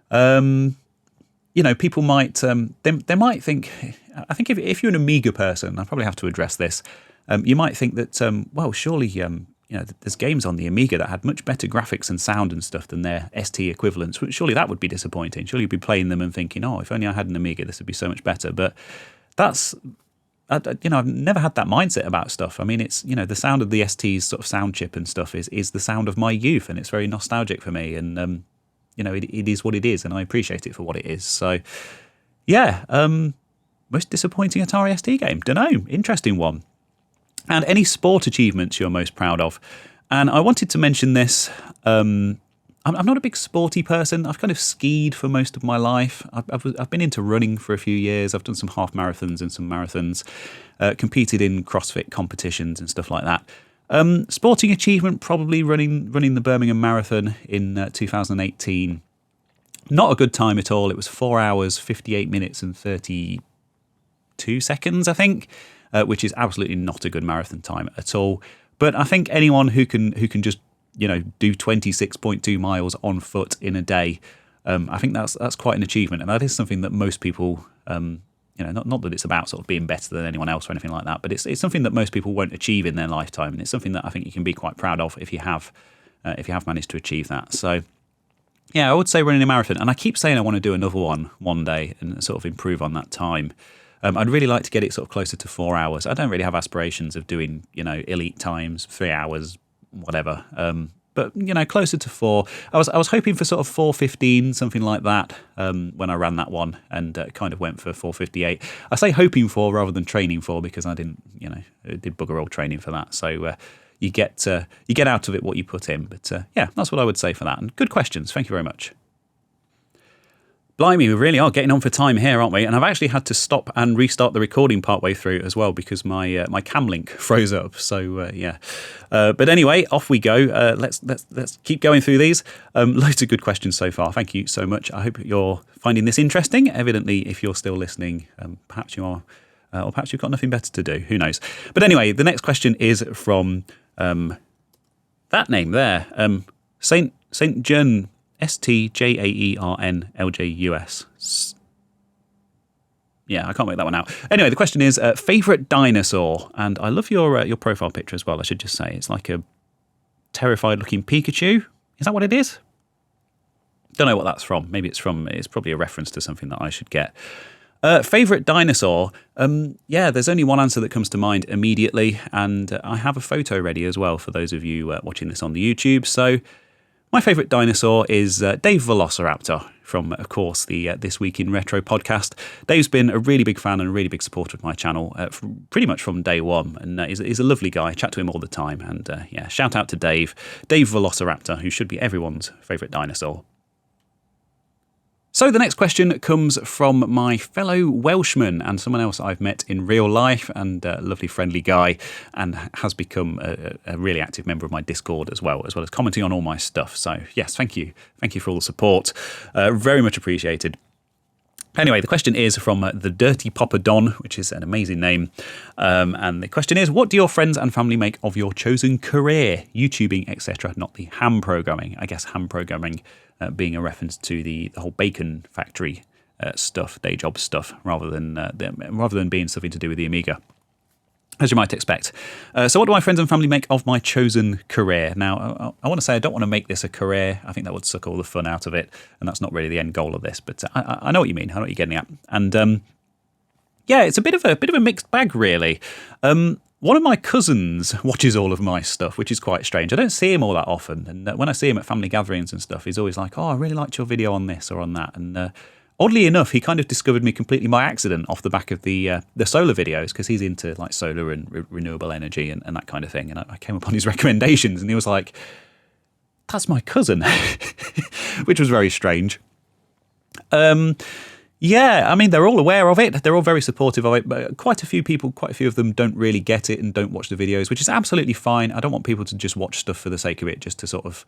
People might, they might think, I think if you're an Amiga person, I probably have to address this. You might think that, surely, there's games on the Amiga that had much better graphics and sound and stuff than their ST equivalents. Surely that would be disappointing. Surely you'd be playing them and thinking, oh, if only I had an Amiga, this would be so much better. But I've never had that mindset about stuff. I mean, it's, the sound of the ST's sort of sound chip and stuff is the sound of my youth, and it's very nostalgic for me. And, it is what it is, and I appreciate it for what it is. So, yeah, most disappointing Atari ST game? Dunno, interesting one. And any sport achievements you're most proud of? And I wanted to mention this. I'm not a big sporty person. I've kind of skied for most of my life. I've been into running for a few years. I've done some half marathons and some marathons, competed in CrossFit competitions and stuff like that. Sporting achievement, probably running the Birmingham Marathon in 2018. Not a good time at all. It was 4 hours, 58 minutes and 32 seconds, I think. Which is absolutely not a good marathon time at all. But I think anyone who can just do 26.2 miles on foot in a day, I think that's quite an achievement, and that is something that most people, not that it's about sort of being better than anyone else or anything like that, but it's something that most people won't achieve in their lifetime, and it's something that I think you can be quite proud of if you have managed to achieve that. So. Yeah, I would say running a marathon, and I keep saying I want to do another one day and sort of improve on that time. I'd really like to get it sort of closer to 4 hours. I don't really have aspirations of doing, elite times, 3 hours, whatever. But closer to 4. I was hoping for sort of 4:15, something like that, when I ran that one, and kind of went for 4:58. I say hoping for rather than training for, because I didn't, did bugger all training for that. So you get out of it what you put in. But yeah, that's what I would say for that. And good questions. Thank you very much. Blimey, we really are getting on for time here, aren't we? And I've actually had to stop and restart the recording partway through as well because my cam link froze up. So yeah, but anyway, off we go. Let's keep going through these. Loads of good questions so far. Thank you so much. I hope you're finding this interesting. Evidently, if you're still listening, perhaps you are, or perhaps you've got nothing better to do. Who knows? But anyway, the next question is from that name there, Stjaernljus. Stjaernljus. Yeah, I can't make that one out. Anyway, the question is favourite dinosaur, and I love your profile picture as well. I should just say it's like a terrified looking Pikachu. Is that what it is? Don't know what that's from. Maybe it's probably a reference to something that I should get. Favourite dinosaur? Yeah, there's only one answer that comes to mind immediately, and I have a photo ready as well for those of you watching this on the YouTube. So my favourite dinosaur is Dave Velociraptor from, of course, the This Week in Retro podcast. Dave's been a really big fan and a really big supporter of my channel pretty much from day one, and he's a lovely guy. I chat to him all the time, and yeah, shout out to Dave Velociraptor, who should be everyone's favourite dinosaur. So the next question comes from my fellow Welshman and someone else I've met in real life, and a lovely friendly guy, and has become a really active member of my Discord as well as commenting on all my stuff. So yes, thank you for all the support, very much appreciated. Anyway, the question is from TheDirtyPoppaDon, which is an amazing name. And the question is, what do your friends and family make of your chosen career? YouTubing, etc., not the ham programming. I guess ham programming being a reference to the whole bacon factory stuff, day job stuff, rather than being something to do with the Amiga, as you might expect. So what do my friends and family make of my chosen career? Now, I want to say I don't want to make this a career. I think that would suck all the fun out of it, and that's not really the end goal of this, but I know what you mean. I know what you're getting at. And yeah, it's a bit of a mixed bag, really. One of my cousins watches all of my stuff, which is quite strange. I don't see him all that often, and when I see him at family gatherings and stuff, he's always like, "Oh, I really liked your video on this or on that." And oddly enough, he kind of discovered me completely by accident off the back of the solar videos, because he's into like solar and renewable energy and that kind of thing. And I came upon his recommendations, and he was like, "That's my cousin," which was very strange. Yeah, I mean, they're all aware of it. They're all very supportive of it. But quite a few of them don't really get it and don't watch the videos, which is absolutely fine. I don't want people to just watch stuff for the sake of it, just to sort of,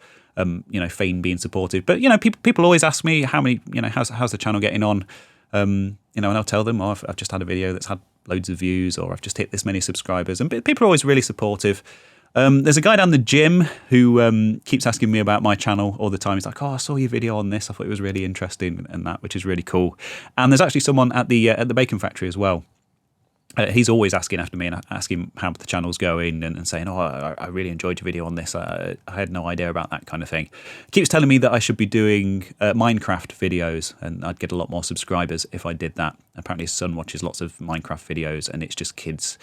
feign being supportive. But, people always ask me how many, how's the channel getting on? And I'll tell them, oh, I've just had a video that's had loads of views, or I've just hit this many subscribers. And people are always really supportive. There's a guy down the gym who keeps asking me about my channel all the time. He's like, "Oh, I saw your video on this. I thought it was really interesting," and that, which is really cool. And there's actually someone at the bacon factory as well. He's always asking after me and asking how the channel's going, and saying, "Oh, I really enjoyed your video on this. I had no idea about that," kind of thing. He keeps telling me that I should be doing Minecraft videos, and I'd get a lot more subscribers if I did that. Apparently his son watches lots of Minecraft videos, and it's just kids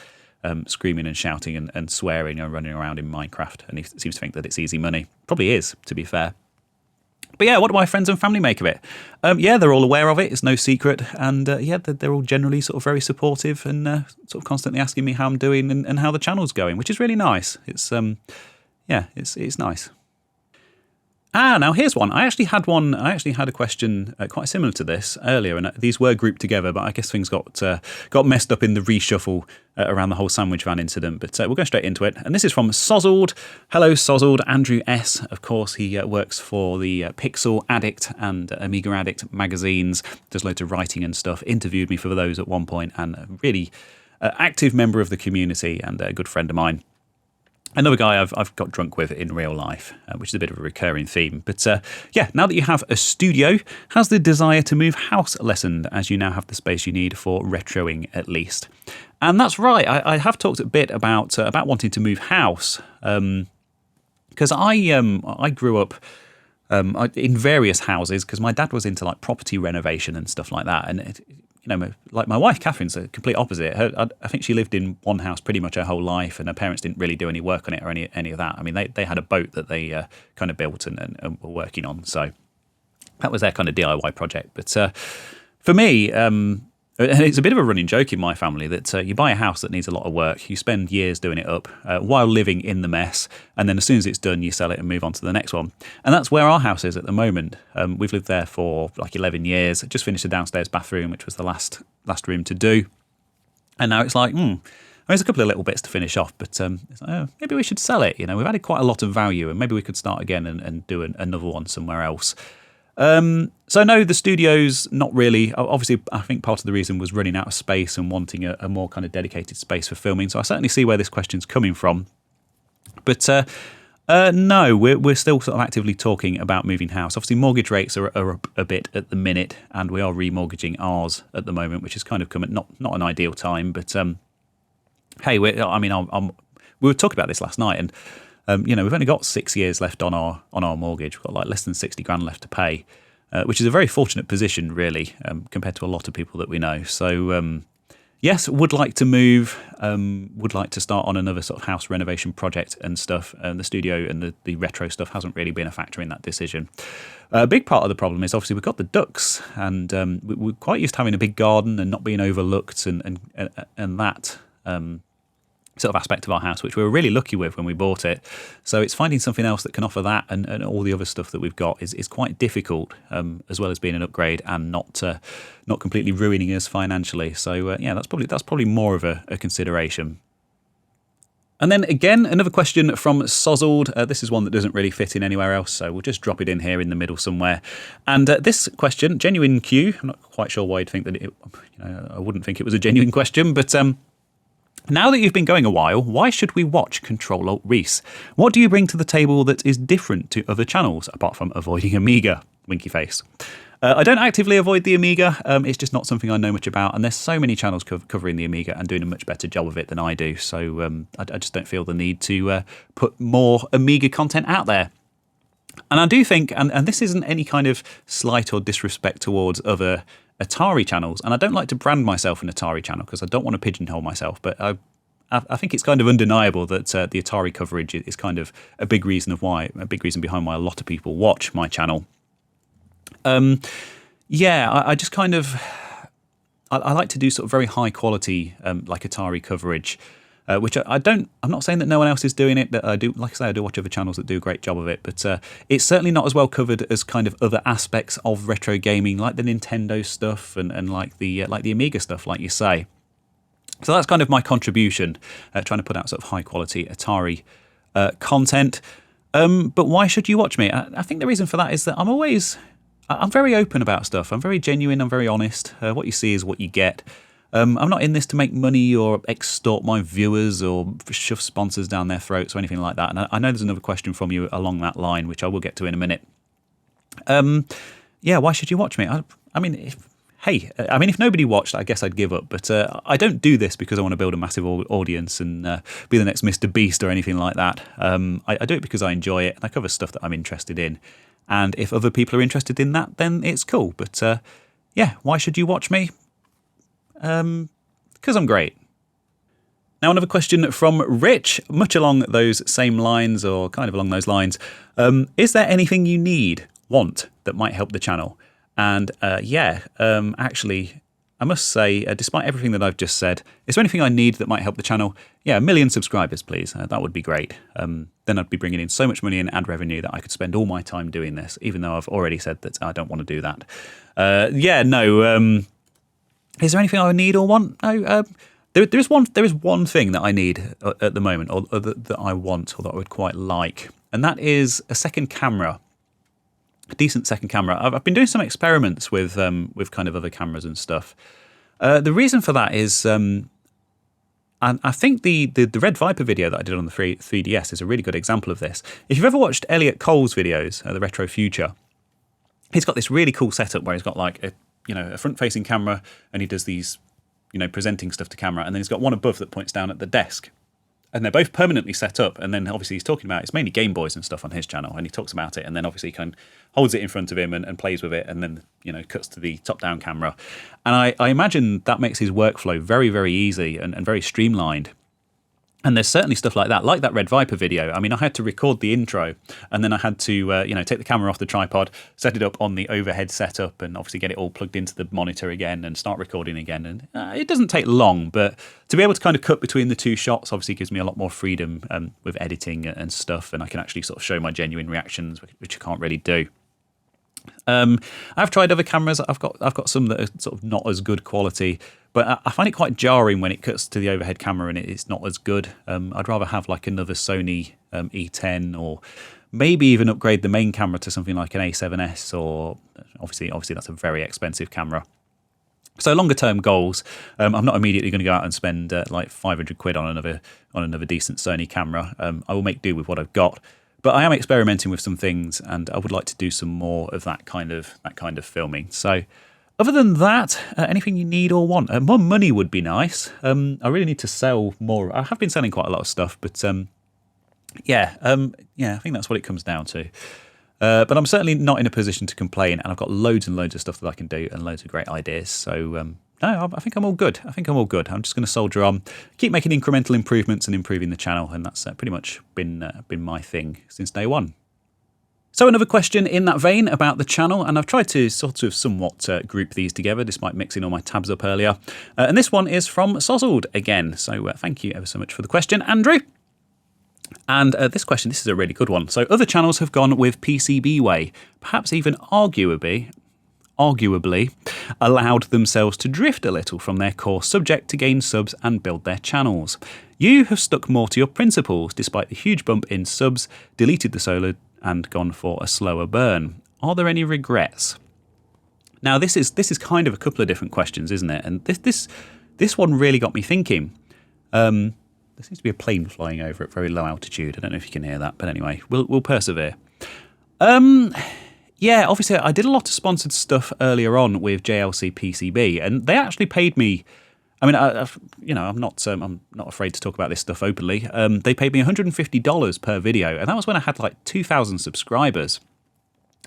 screaming and shouting and swearing and running around in Minecraft, and he seems to think that it's easy money. Probably is, to be fair. But yeah, what do my friends and family make of it? Yeah, they're all aware of it. It's no secret. And yeah, they're all generally sort of very supportive and sort of constantly asking me how I'm doing and how the channel's going, which is really nice. It's yeah, it's nice. Now here's one. I actually had a question quite similar to this earlier, and these were grouped together, but I guess things got messed up in the reshuffle around the whole sandwich van incident. But we'll go straight into it. And this is from Sozzled. Hello, Sozzled. Andrew S. Of course, he works for the Pixel Addict and Amiga Addict magazines. Does loads of writing and stuff. Interviewed me for those at one point, and a really active member of the community and a good friend of mine. Another guy I've got drunk with in real life, which is a bit of a recurring theme. But yeah, now that you have a studio, has the desire to move house lessened, as you now have the space you need for retroing at least? And that's right. I have talked a bit about wanting to move house, because I grew up in various houses, because my dad was into like property renovation and stuff like that, and like my wife Catherine's the complete opposite. I think she lived in one house pretty much her whole life, and her parents didn't really do any work on it or any of that. I mean, they had a boat that they kind of built and were working on, so that was their kind of DIY project. But for me, and it's a bit of a running joke in my family that you buy a house that needs a lot of work, you spend years doing it up while living in the mess, and then as soon as it's done, you sell it and move on to the next one. And that's where our house is at the moment. We've lived there for like 11 years, just finished the downstairs bathroom, which was the last room to do. And now it's like, there's a couple of little bits to finish off, but it's like, oh, maybe we should sell it. We've added quite a lot of value, and maybe we could start again and do another one somewhere else. So no, the studio's not really. Obviously, I think part of the reason was running out of space and wanting a more kind of dedicated space for filming. So I certainly see where this question's coming from. But no, we're still sort of actively talking about moving house. Obviously, mortgage rates are up a bit at the minute, and we are remortgaging ours at the moment, which is kind of come at not an ideal time. But hey, we were talking about this last night, and We've only got 6 years left on our mortgage. We've got like less than 60 grand left to pay, which is a very fortunate position, really, compared to a lot of people that we know. So, yes, would like to move, would like to start on another sort of house renovation project and stuff. The studio and the retro stuff hasn't really been a factor in that decision. A big part of the problem is obviously we've got the ducks, and we're quite used to having a big garden and not being overlooked and that sort of aspect of our house, which we were really lucky with when we bought it. So it's finding something else that can offer that and all the other stuff that we've got is quite difficult, as well as being an upgrade and not completely ruining us financially. So that's probably more of a consideration. And then again, another question from Sozzled. This is one that doesn't really fit in anywhere else, so we'll just drop it in here in the middle somewhere. And this question, genuine Q. I'm not quite sure why you'd think that I wouldn't think it was a genuine question, but now that you've been going a while, why should we watch ctrl-alt-rees? What do you bring to the table that is different to other channels, apart from avoiding Amiga? Winky face. I don't actively avoid the Amiga, it's just not something I know much about, and there's so many channels covering the Amiga and doing a much better job of it than I do, so I just don't feel the need to put more Amiga content out there. And I do think, and this isn't any kind of slight or disrespect towards other Atari channels, and I don't like to brand myself an Atari channel because I don't want to pigeonhole myself, but I think it's kind of undeniable that the Atari coverage is kind of a big reason behind why a lot of people watch my channel. I just kind of I like to do sort of very high quality like Atari coverage, which I'm not saying that no one else is doing it, but I do, like I say, I do watch other channels that do a great job of it, but it's certainly not as well covered as kind of other aspects of retro gaming, like the Nintendo stuff and like the Amiga stuff, like you say. So that's kind of my contribution, trying to put out sort of high quality Atari content. But why should you watch me? I think the reason for that is that I'm very open about stuff. I'm very genuine. I'm very honest. What you see is what you get. I'm not in this to make money or extort my viewers or shove sponsors down their throats or anything like that. And I know there's another question from you along that line, which I will get to in a minute. Why should you watch me? If nobody watched, I guess I'd give up. But I don't do this because I want to build a massive audience and be the next Mr. Beast or anything like that. I do it because I enjoy it and I cover stuff that I'm interested in. And if other people are interested in that, then it's cool. But why should you watch me? Because I'm great. Now another question from Rich, much along those same lines, or kind of along those lines. Is there anything you want that might help the channel? And actually, I must say, despite everything that I've just said, is there anything I need that might help the channel? Yeah, 1 million subscribers, please. That would be great. Then I'd be bringing in so much money in ad revenue that I could spend all my time doing this, even though I've already said that I don't want to do that. Is there anything I need or want? No. There is one thing that I need at the moment, or that I want, or that I would quite like, and that is a second camera. A decent second camera. I've been doing some experiments with kind of other cameras and stuff. The reason for that is, and I think the Red Viper video that I did on the 3DS is a really good example of this. If you've ever watched Elliot Cole's videos, the Retro Future, he's got this really cool setup where he's got like a front-facing camera, and he does these, presenting stuff to camera, and then he's got one above that points down at the desk. And they're both permanently set up, and then obviously he's talking about, it's mainly Game Boys and stuff on his channel, and he talks about it, and then obviously he kind of holds it in front of him and plays with it, and then, cuts to the top-down camera. And I imagine that makes his workflow very, very easy and very streamlined. And there's certainly stuff like that Red Viper video. I mean, I had to record the intro, and then I had to, take the camera off the tripod, set it up on the overhead setup, and obviously get it all plugged into the monitor again and start recording again. And it doesn't take long, but to be able to kind of cut between the two shots obviously gives me a lot more freedom with editing and stuff, and I can actually sort of show my genuine reactions, which I can't really do. I've tried other cameras. I've got some that are sort of not as good quality, but I find it quite jarring when it cuts to the overhead camera and it's not as good. I'd rather have like another Sony E10, or maybe even upgrade the main camera to something like an A7S, or obviously that's a very expensive camera. So longer term goals, I'm not immediately going to go out and spend like 500 quid on another decent Sony camera. I will make do with what I've got. But I am experimenting with some things, and I would like to do some more of that kind of filming. So, other than that, anything you need or want, more money would be nice. I really need to sell more. I have been selling quite a lot of stuff, but Yeah, I think that's what it comes down to. But I'm certainly not in a position to complain, and I've got loads and loads of stuff that I can do and loads of great ideas. So, no, I think I'm all good. I'm just going to soldier on, keep making incremental improvements and improving the channel, and that's pretty much been my thing since day one. So another question in that vein about the channel, and I've tried to sort of somewhat group these together despite mixing all my tabs up earlier. And this one is from Sozzled again. So thank you ever so much for the question, Andrew. And this is a really good one. So other channels have gone with PCBWay, perhaps even arguably allowed themselves to drift a little from their core subject to gain subs and build their channels. You have stuck more to your principles despite the huge bump in subs, deleted the solo and gone for a slower burn. Are there any regrets? Now this is kind of a couple of different questions, isn't it? And this one really got me thinking. There seems to be a plane flying over at very low altitude. I don't know if you can hear that, but anyway, we'll persevere. Yeah, obviously I did a lot of sponsored stuff earlier on with JLC PCB, and they actually paid me. I mean, I'm not afraid to talk about this stuff openly. They paid me $150 per video, and that was when I had like 2,000 subscribers.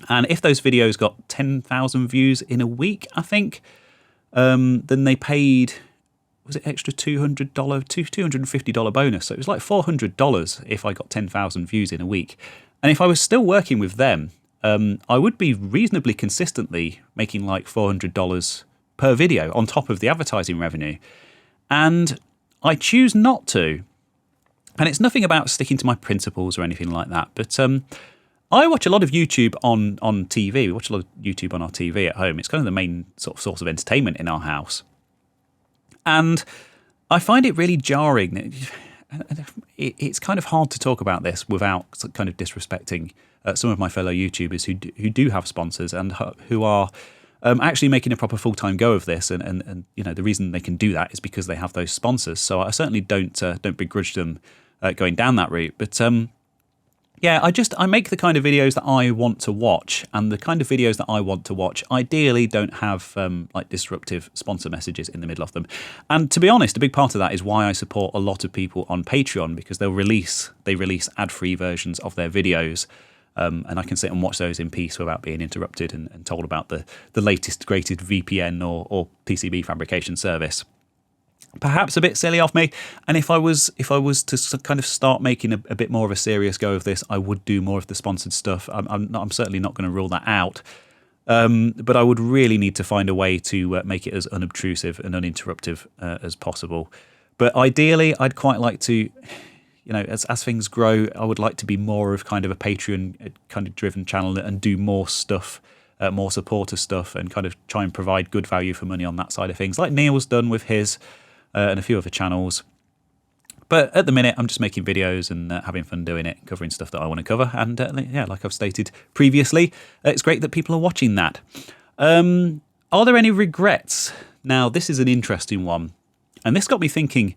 And if those videos got 10,000 views in a week, I think, then they paid, was it extra $250 bonus? So it was like $400 if I got 10,000 views in a week. And if I was still working with them, I would be reasonably consistently making like $400 per video on top of the advertising revenue. And I choose not to. And it's nothing about sticking to my principles or anything like that. But I watch a lot of YouTube on TV. We watch a lot of YouTube on our TV at home. It's kind of the main sort of source of entertainment in our house. And I find it really jarring. It's kind of hard to talk about this without kind of disrespecting some of my fellow YouTubers who do have sponsors and who are actually making a proper full-time go of this, and you know the reason they can do that is because they have those sponsors. So I certainly don't begrudge them going down that route. But yeah, I make the kind of videos that I want to watch, and the kind of videos that I want to watch ideally don't have like disruptive sponsor messages in the middle of them. And to be honest, a big part of that is why I support a lot of people on Patreon, because they release ad-free versions of their videos. And I can sit and watch those in peace without being interrupted and told about the latest, greatest VPN or PCB fabrication service. Perhaps a bit silly of me, and if I was to kind of start making a bit more of a serious go of this, I would do more of the sponsored stuff. I'm certainly not going to rule that out, but I would really need to find a way to make it as unobtrusive and uninterruptive as possible. But ideally, I'd quite like to. You know, as things grow, I would like to be more of kind of a Patreon kind of driven channel and do more stuff, more supporter stuff, and kind of try and provide good value for money on that side of things, like Neil's done with his and a few other channels. But at the minute, I'm just making videos and having fun doing it, covering stuff that I want to cover. And yeah, like I've stated previously, it's great that people are watching that. Are there any regrets? Now, this is an interesting one, and this got me thinking.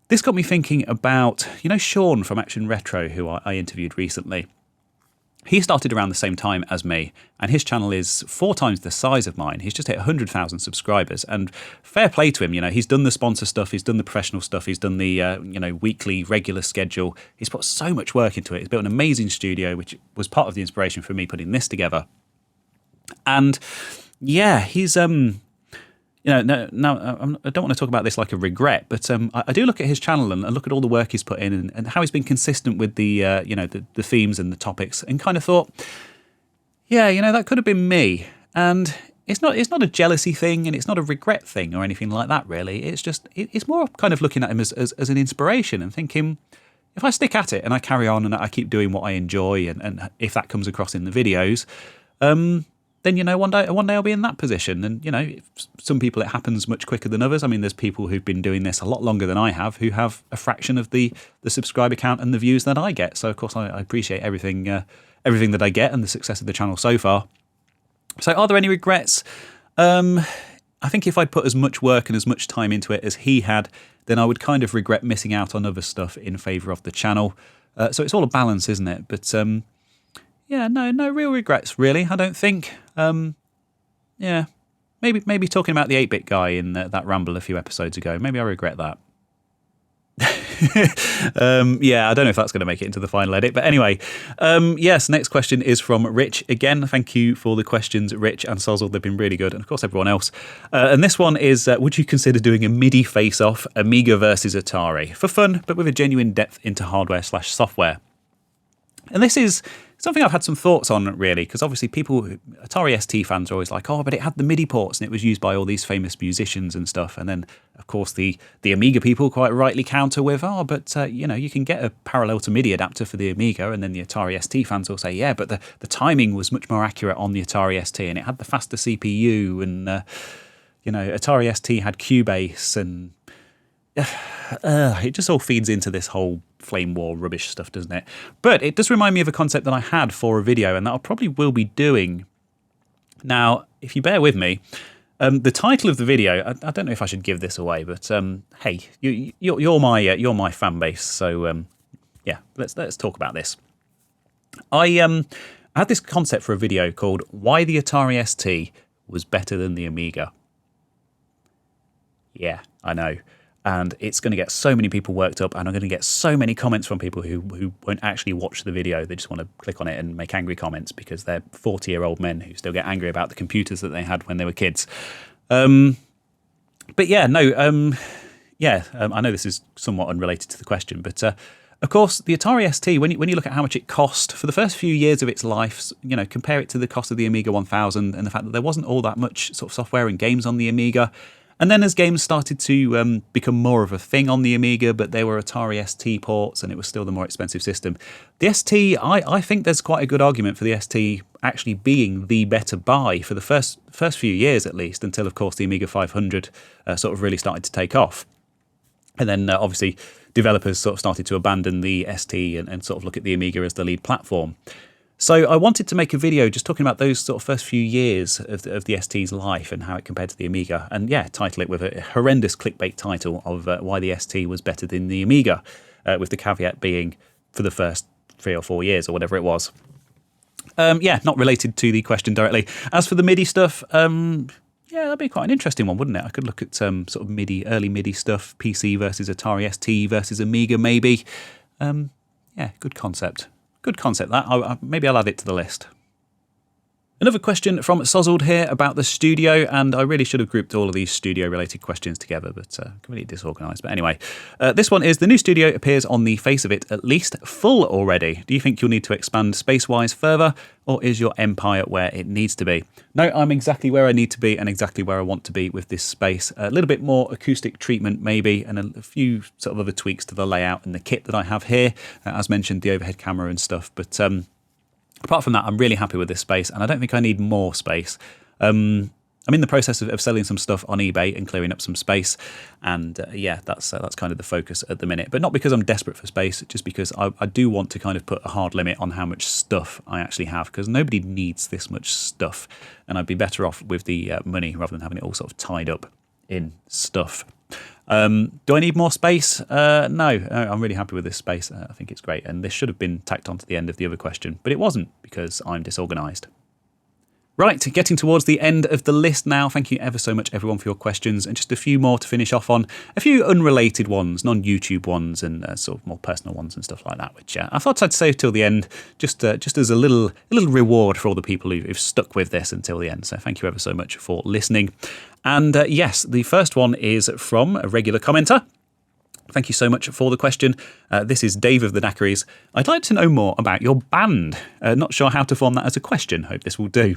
This got me thinking about, you know, Sean from Action Retro, who I interviewed recently. He started around the same time as me, and his channel is 4 times the size of mine. He's just hit 100,000 subscribers, and fair play to him. You know, he's done the sponsor stuff, he's done the professional stuff, he's done the weekly regular schedule. He's put so much work into it. He's built an amazing studio, which was part of the inspiration for me putting this together. And yeah, he's I don't want to talk about this like a regret, but I do look at his channel and look at all the work he's put in and how he's been consistent with the themes and the topics, and kind of thought, yeah, that could have been me. And it's not a jealousy thing, and it's not a regret thing or anything like that, really. It's just it's more kind of looking at him as an inspiration and thinking, if I stick at it and I carry on and I keep doing what I enjoy, and if that comes across in the videos, then one day I'll be in that position. And some people it happens much quicker than others. I mean, there's people who've been doing this a lot longer than I have, who have a fraction of the subscriber count and the views that I get. So of course I appreciate everything that I get and the success of the channel so far. So are there any regrets? I think if I'd put as much work and as much time into it as he had, then I would kind of regret missing out on other stuff in favour of the channel. So it's all a balance, isn't it? But yeah, no real regrets, really, I don't think. Yeah, maybe talking about the 8-bit guy in that Ramble a few episodes ago, maybe I regret that. Yeah, I don't know if that's going to make it into the final edit. But anyway, yes, next question is from Rich. Again, thank you for the questions, Rich and Sozzled. They've been really good. And of course, everyone else. And this one is, would you consider doing a MIDI face-off, Amiga versus Atari? For fun, but with a genuine depth into hardware/software. And this is something I've had some thoughts on, really, because obviously Atari ST fans are always like, oh, but it had the MIDI ports and it was used by all these famous musicians and stuff. And then, of course, the Amiga people quite rightly counter with, oh, but, you can get a parallel to MIDI adapter for the Amiga. And then the Atari ST fans will say, yeah, but the timing was much more accurate on the Atari ST and it had the faster CPU and, Atari ST had Cubase and it just all feeds into this whole flame war rubbish stuff, doesn't it? But it does remind me of a concept that I had for a video and that I probably will be doing. Now, if you bear with me, the title of the video, I don't know if I should give this away, but hey, you're my fan base, so yeah, let's talk about this. I had this concept for a video called Why the Atari ST Was Better Than the Amiga. Yeah, I know. And it's going to get so many people worked up, and I'm going to get so many comments from people who won't actually watch the video. They just want to click on it and make angry comments because they're 40-year-old men who still get angry about the computers that they had when they were kids. But yeah, no, I know this is somewhat unrelated to the question, but of course, the Atari ST, when you look at how much it cost for the first few years of its life, compare it to the cost of the Amiga 1000 and the fact that there wasn't all that much sort of software and games on the Amiga. And then as games started to become more of a thing on the Amiga, but they were Atari ST ports and it was still the more expensive system. The ST, I think there's quite a good argument for the ST actually being the better buy for the first few years at least, until of course the Amiga 500 sort of really started to take off. And then obviously developers sort of started to abandon the ST and sort of look at the Amiga as the lead platform. So I wanted to make a video just talking about those sort of first few years of the ST's life and how it compared to the Amiga. And yeah, title it with a horrendous clickbait title of why the ST was better than the Amiga, with the caveat being for the first 3 or 4 years or whatever it was. Yeah, not related to the question directly. As for the MIDI stuff, yeah, that'd be quite an interesting one, wouldn't it? I could look at sort of early MIDI stuff, PC versus Atari ST versus Amiga maybe. Yeah, good concept. Good concept, that. Maybe I'll add it to the list. Another question from Sozzled here about the studio, and I really should have grouped all of these studio-related questions together, but completely disorganised. But anyway, this one is, the new studio appears on the face of it at least full already. Do you think you'll need to expand space-wise further, or is your empire where it needs to be? No, I'm exactly where I need to be and exactly where I want to be with this space. A little bit more acoustic treatment maybe, and a few sort of other tweaks to the layout and the kit that I have here. As mentioned, the overhead camera and stuff, but apart from that, I'm really happy with this space, and I don't think I need more space. I'm in the process of selling some stuff on eBay and clearing up some space, and yeah, that's kind of the focus at the minute. But not because I'm desperate for space, just because I do want to kind of put a hard limit on how much stuff I actually have, because nobody needs this much stuff, and I'd be better off with the money rather than having it all sort of tied up in stuff. Do I need more space? No, I'm really happy with this space. I think it's great, and this should have been tacked on to the end of the other question, but it wasn't because I'm disorganised. Right, getting towards the end of the list now. Thank you ever so much, everyone, for your questions, and just a few more to finish off on. A few unrelated ones, non-YouTube ones, and sort of more personal ones and stuff like that, which I thought I'd save till the end, just as a little reward for all the people who've stuck with this until the end. So thank you ever so much for listening. And yes, the first one is from a regular commenter. Thank you so much for the question. This is Dave-of-the-Daiquiris. I'd like to know more about your band. Not sure how to form that as a question. Hope this will do.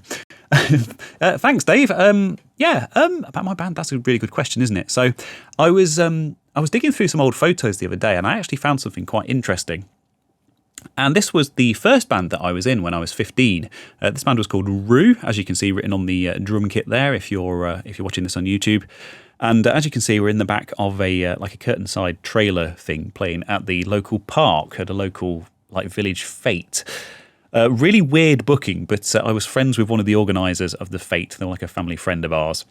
Thanks, Dave. Yeah, about my band, that's a really good question, isn't it? So I was digging through some old photos the other day, and I actually found something quite interesting. And this was the first band that I was in when I was 15. This band was called Rue, as you can see written on the drum kit there, if you're watching this on YouTube. And as you can see, we're in the back of a curtainside trailer thing playing at the local park, at a local village fete. Really weird booking, but I was friends with one of the organisers of the fete. They were like a family friend of ours.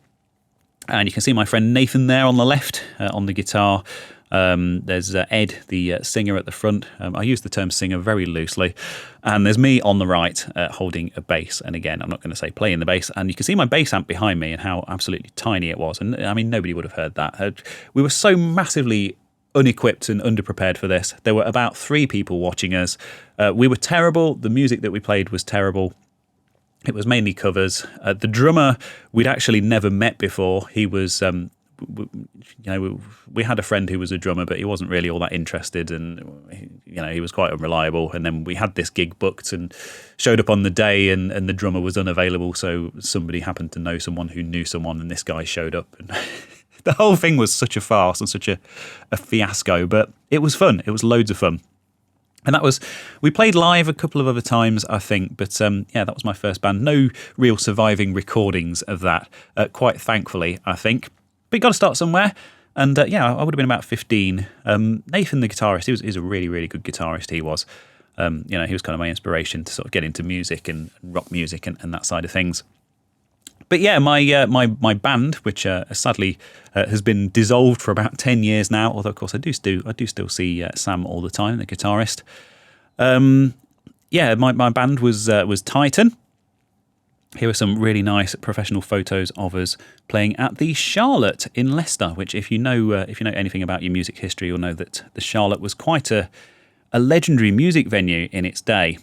And you can see my friend Nathan there on the left on the guitar. There's Ed, the singer, at the front. I use the term singer very loosely. And there's me on the right holding a bass. And again, I'm not going to say playing the bass. And you can see my bass amp behind me and how absolutely tiny it was. And I mean, nobody would have heard that. We were so massively unequipped and underprepared for this. There were about 3 people watching us. We were terrible. The music that we played was terrible. It was mainly covers. The drummer we'd actually never met before. He was, we had a friend who was a drummer, but he wasn't really all that interested, and he was quite unreliable. And then we had this gig booked and showed up on the day, and the drummer was unavailable. So somebody happened to know someone who knew someone, and this guy showed up. And the whole thing was such a farce and such a fiasco, but it was fun. It was loads of fun. And we played live a couple of other times, I think, but that was my first band. No real surviving recordings of that, quite thankfully, I think. But you got to start somewhere, and I would have been about 15. Nathan, the guitarist, he's a really, really good guitarist, he was. He was kind of my inspiration to sort of get into music and rock music and that side of things. But yeah, my band, which sadly has been dissolved for about 10 years now, although of course I do still see Sam all the time, the guitarist. My band was Titan. Here are some really nice professional photos of us playing at the Charlotte in Leicester, which if you know anything about your music history, you'll know that the Charlotte was quite a legendary music venue in its day.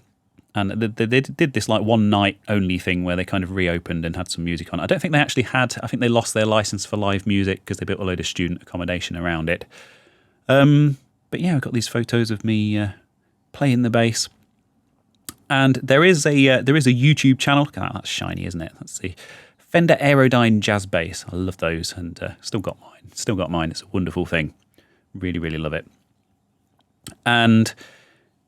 And they did this like one night only thing where they kind of reopened and had some music on. I don't think they actually had. I think they lost their license for live music because they built a load of student accommodation around it. But yeah, I've got these photos of me playing the bass. And there is a YouTube channel. Oh, that's shiny, isn't it? That's the Fender Aerodyne Jazz Bass. I love those, and still got mine. It's a wonderful thing. Really, really love it. And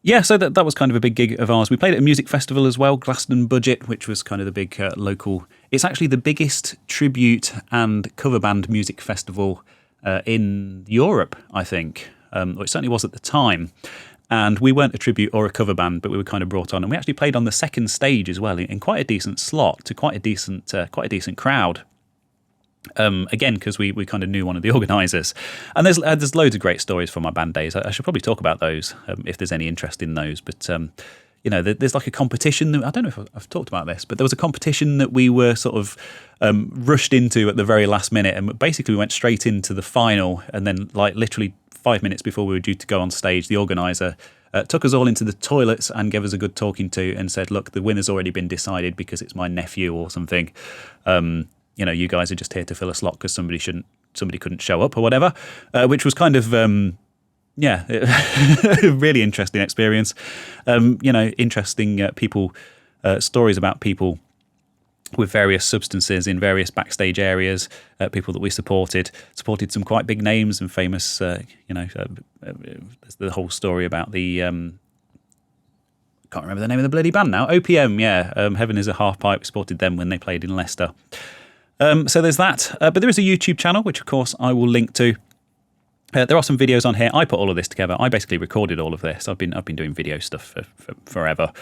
yeah, so that was kind of a big gig of ours. We played at a music festival as well, Glaston Budget, which was kind of the big local. It's actually the biggest tribute and cover band music festival in Europe, I think. Or it certainly was at the time. And we weren't a tribute or a cover band, but we were kind of brought on. And we actually played on the second stage as well, in quite a decent slot to quite a decent crowd. Again, because we kind of knew one of the organisers. And there's loads of great stories from my band days. I should probably talk about those if there's any interest in those. But, there's like a competition. I don't know if I've talked about this, but there was a competition that we were sort of rushed into at the very last minute. And basically we went straight into the final. And then like literally 5 minutes before we were due to go on stage, the organiser took us all into the toilets and gave us a good talking to and said, look, the winner's already been decided because it's my nephew or something. You guys are just here to fill a slot because somebody couldn't show up or whatever, which was kind of, a really interesting experience. Interesting people, stories about people with various substances in various backstage areas, people that we supported some quite big names and famous, there's the whole story about the, can't remember the name of the bloody band now, OPM, Heaven is a Half Pipe, we supported them when they played in Leicester. So there's that, but there is a YouTube channel, which of course I will link to. There are some videos on here. I put all of this together. I basically recorded all of this. I've been doing video stuff for forever.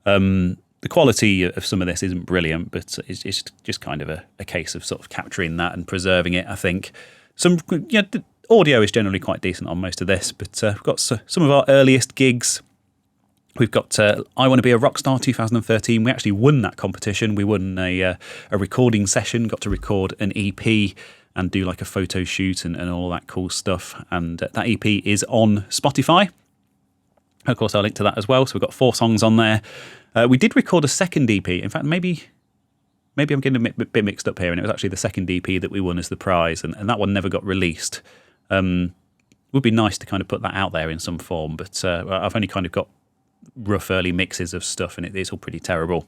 The quality of some of this isn't brilliant, but it's just kind of a case of sort of capturing that and preserving it, I think. The audio is generally quite decent on most of this, but we've got some of our earliest gigs. We've got I Want to Be a Rockstar 2013. We actually won that competition. We won a recording session, got to record an EP and do like a photo shoot and all that cool stuff. And that EP is on Spotify. Of course, I'll link to that as well. So we've got 4 songs on there. We did record a second EP. In fact, maybe I'm getting a bit mixed up here, and it was actually the second EP that we won as the prize, and that one never got released. Would be nice to kind of put that out there in some form, but I've only kind of got rough early mixes of stuff, and it's all pretty terrible.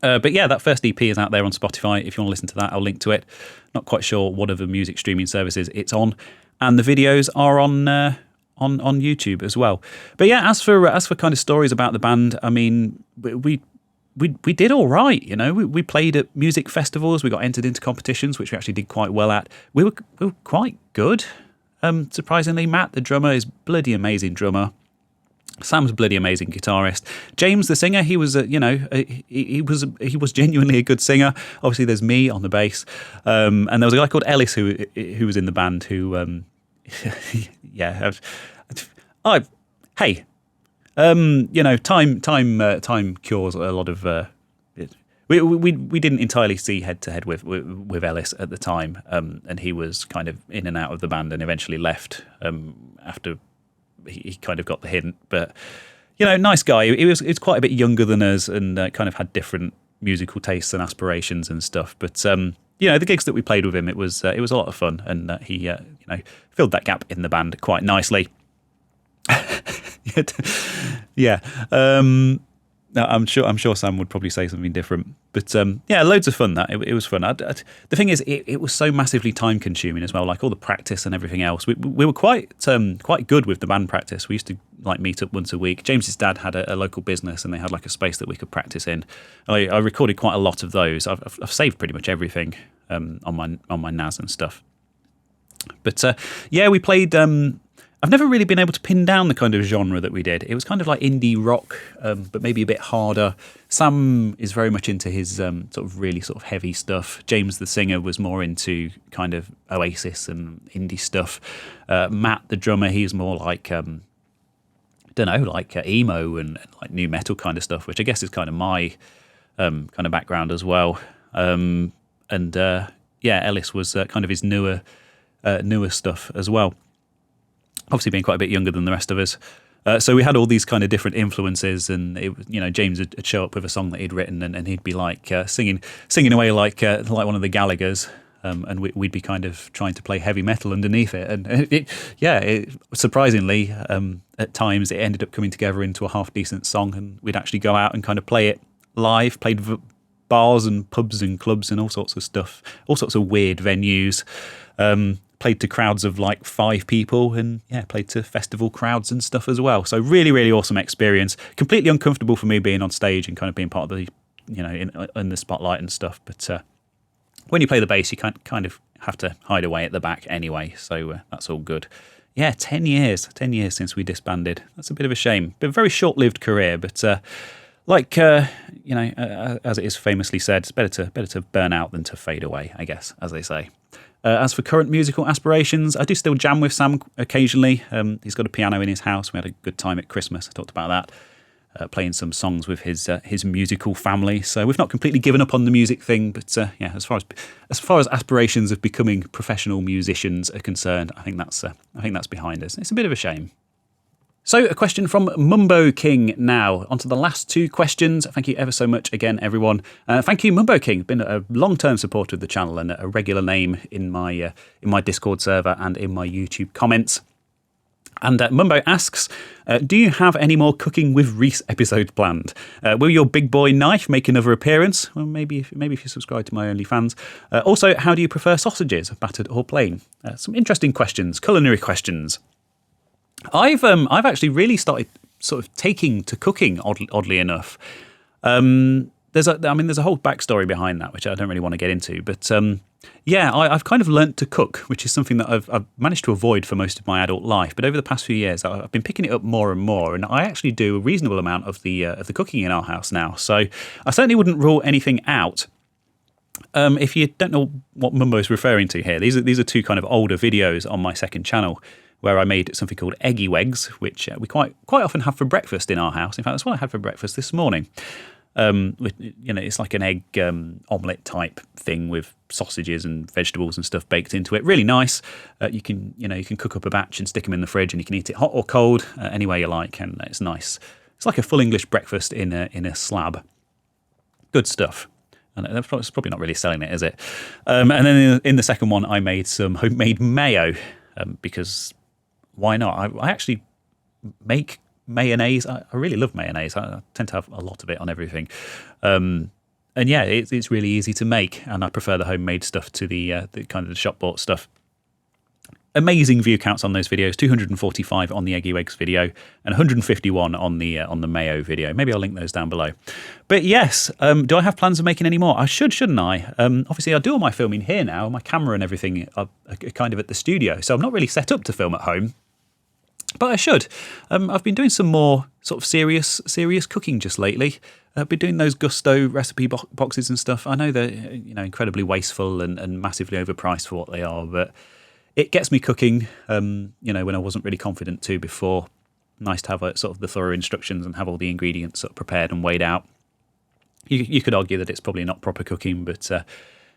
But yeah, that first EP is out there on Spotify. If you want to listen to that, I'll link to it. Not quite sure what other music streaming services it's on, and the videos are on YouTube as well. But yeah, as for kind of stories about the band, I mean, we did all right. We played at music festivals. We got entered into competitions, which we actually did quite well at. We were quite good. Surprisingly, Matt, the drummer, is bloody amazing drummer. Sam's a bloody amazing guitarist. James, the singer, he was he was genuinely a good singer. Obviously, there's me on the bass, and there was a guy called Ellis who was in the band. Who, time cures a lot of. we didn't entirely see head to head with Ellis at the time, and he was kind of in and out of the band and eventually left after he kind of got the hint. But nice guy. He was quite a bit younger than us and kind of had different musical tastes and aspirations and stuff. But the gigs that we played with him, it was a lot of fun, and he filled that gap in the band quite nicely. Yeah. No, I'm sure Sam would probably say something different, but loads of fun. That it was fun. The thing is, it was so massively time consuming as well. Like all the practice and everything else. We were quite good with the band practice. We used to like meet up once a week. James's dad had a local business, and they had like a space that we could practice in. I recorded quite a lot of those. I've saved pretty much everything on my NAS and stuff. But we played. I've never really been able to pin down the kind of genre that we did. It was kind of like indie rock, but maybe a bit harder. Sam is very much into his sort of really sort of heavy stuff. James, the singer, was more into kind of Oasis and indie stuff. Matt, the drummer, he's more like, emo and like new metal kind of stuff, which I guess is kind of my kind of background as well. Ellis was kind of his newer stuff as well. Obviously being quite a bit younger than the rest of us. So we had all these kind of different influences, and James would show up with a song that he'd written, and he'd be like singing away like one of the Gallaghers, and we'd be kind of trying to play heavy metal underneath it. And surprisingly, at times it ended up coming together into a half decent song, and we'd actually go out and kind of play it live, played bars and pubs and clubs and all sorts of stuff, all sorts of weird venues. Played to crowds of like 5 people, and played to festival crowds and stuff as well. So really, really awesome experience. Completely uncomfortable for me being on stage and kind of being part of the, in the spotlight and stuff. But when you play the bass, you kind of have to hide away at the back anyway. So that's all good. 10 years since we disbanded. That's a bit of a shame. Been a very short-lived career, but as it is famously said, it's better to burn out than to fade away, I guess, as they say. As for current musical aspirations, I do still jam with Sam occasionally. He's got a piano in his house. We had a good time at Christmas. I talked about that, playing some songs with his musical family. So we've not completely given up on the music thing, but as far as aspirations of becoming professional musicians are concerned, I think that's behind us. It's a bit of a shame. So a question from Mumbo King now. On to the last 2 questions. Thank you ever so much again, everyone. Thank you, Mumbo King. Been a long-term supporter of the channel and a regular name in my Discord server and in my YouTube comments. And Mumbo asks, do you have any more Cooking with Reese episodes planned? Will your big boy knife make another appearance? Well, maybe if you subscribe to my OnlyFans. Also, how do you prefer sausages, battered or plain? Some interesting questions, culinary questions. I've actually really started sort of taking to cooking, oddly enough. There's a whole backstory behind that, which I don't really want to get into. But I've kind of learnt to cook, which is something that I've managed to avoid for most of my adult life. But over the past few years, I've been picking it up more and more, and I actually do a reasonable amount of the cooking in our house now. So I certainly wouldn't rule anything out. If you don't know what Mumbo is referring to here, these are 2 kind of older videos on my second channel, where I made something called eggy wegs, which we quite often have for breakfast in our house. In fact, that's what I had for breakfast this morning. It's like an egg omelette type thing with sausages and vegetables and stuff baked into it. Really nice. You can cook up a batch and stick them in the fridge, and you can eat it hot or cold, any way you like, and it's nice. It's like a full English breakfast in a slab. Good stuff. And it's probably not really selling it, is it? And then in the second one, I made some homemade mayo because. Why not? I actually make mayonnaise. I really love mayonnaise. I tend to have a lot of it on everything. It's really easy to make, and I prefer the homemade stuff to the kind of the shop-bought stuff. Amazing view counts on those videos, 245 on the Eggy Eggs video and 151 on the Mayo video. Maybe I'll link those down below. But yes, do I have plans of making any more? I shouldn't I? Obviously, I do all my filming here now. My camera and everything are kind of at the studio, so I'm not really set up to film at home. But I should. I've been doing some more sort of serious cooking just lately. I've been doing those Gusto recipe boxes and stuff. I know they're incredibly wasteful and massively overpriced for what they are, but it gets me cooking. When I wasn't really confident to before. Nice to have sort of the thorough instructions and have all the ingredients sort of prepared and weighed out. You could argue that it's probably not proper cooking, but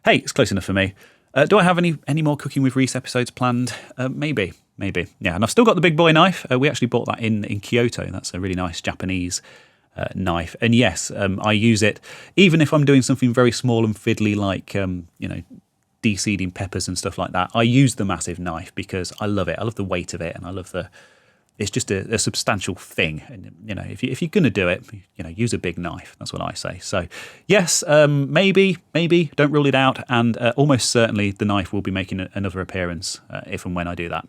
hey, it's close enough for me. Do I have any more Cooking with Reese episodes planned? Maybe. Yeah, and I've still got the big boy knife. We actually bought that in Kyoto. That's a really nice Japanese knife. And yes, I use it even if I'm doing something very small and fiddly like, de-seeding peppers and stuff like that. I use the massive knife because I love it. I love the weight of it, and I love it's just a substantial thing. And, if you're going to do it, use a big knife. That's what I say. So, yes, maybe, don't rule it out. And almost certainly the knife will be making another appearance if and when I do that.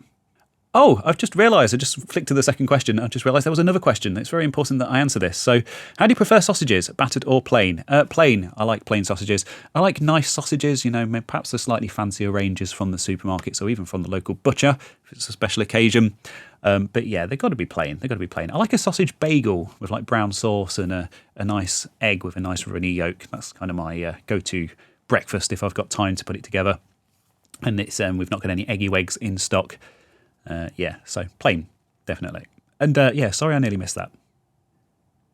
Oh, I've just realised, I just flicked to the second question. I just realised there was another question. It's very important that I answer this. So, how do you prefer sausages, battered or plain? Plain. I like plain sausages. I like nice sausages, perhaps the slightly fancier ranges from the supermarkets or even from the local butcher if it's a special occasion. But yeah, they've got to be plain. I like a sausage bagel with like brown sauce and a nice egg with a nice runny yolk. That's kind of my go-to breakfast if I've got time to put it together. And it's we've not got any eggy eggs in stock. So plain, definitely. And sorry I nearly missed that.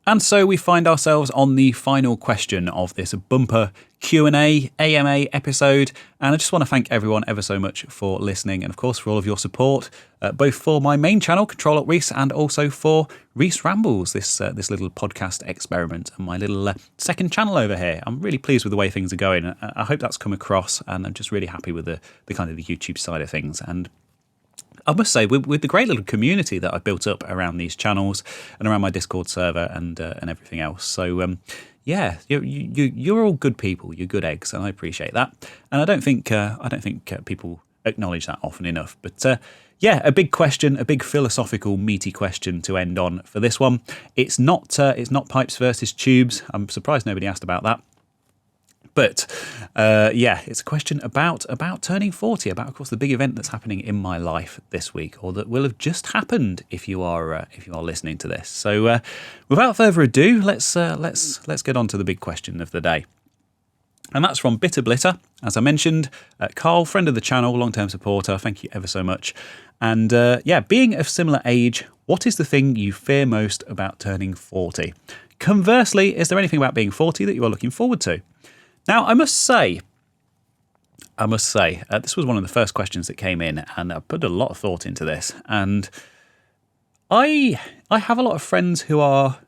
And so we find ourselves on the final question of this bumper Q&A AMA episode. And I just want to thank everyone ever so much for listening and, of course, for all of your support, both for my main channel, ctrl-alt-rees, and also for Rees Rambles, this little podcast experiment and my little second channel over here. I'm really pleased with the way things are going. I hope that's come across, and I'm just really happy with the kind of the YouTube side of things. And I must say, with the great little community that I've built up around these channels and around my Discord server and everything else. So, you're all good people. You're good eggs, and I appreciate that. And I don't think people acknowledge that often enough. But a big question, a big philosophical, meaty question to end on for this one. It's not pipes versus tubes. I'm surprised nobody asked about that. But it's a question about turning 40, about, of course, the big event that's happening in my life this week, or that will have just happened if you are listening to this. So, without further ado, let's get on to the big question of the day, and that's from BitterBlitter, as I mentioned. Carl, friend of the channel, long-term supporter. Thank you ever so much. And being of similar age, what is the thing you fear most about turning 40? Conversely, is there anything about being 40 that you are looking forward to? Now, I must say, this was one of the first questions that came in, and I put a lot of thought into this. And I have a lot of friends who are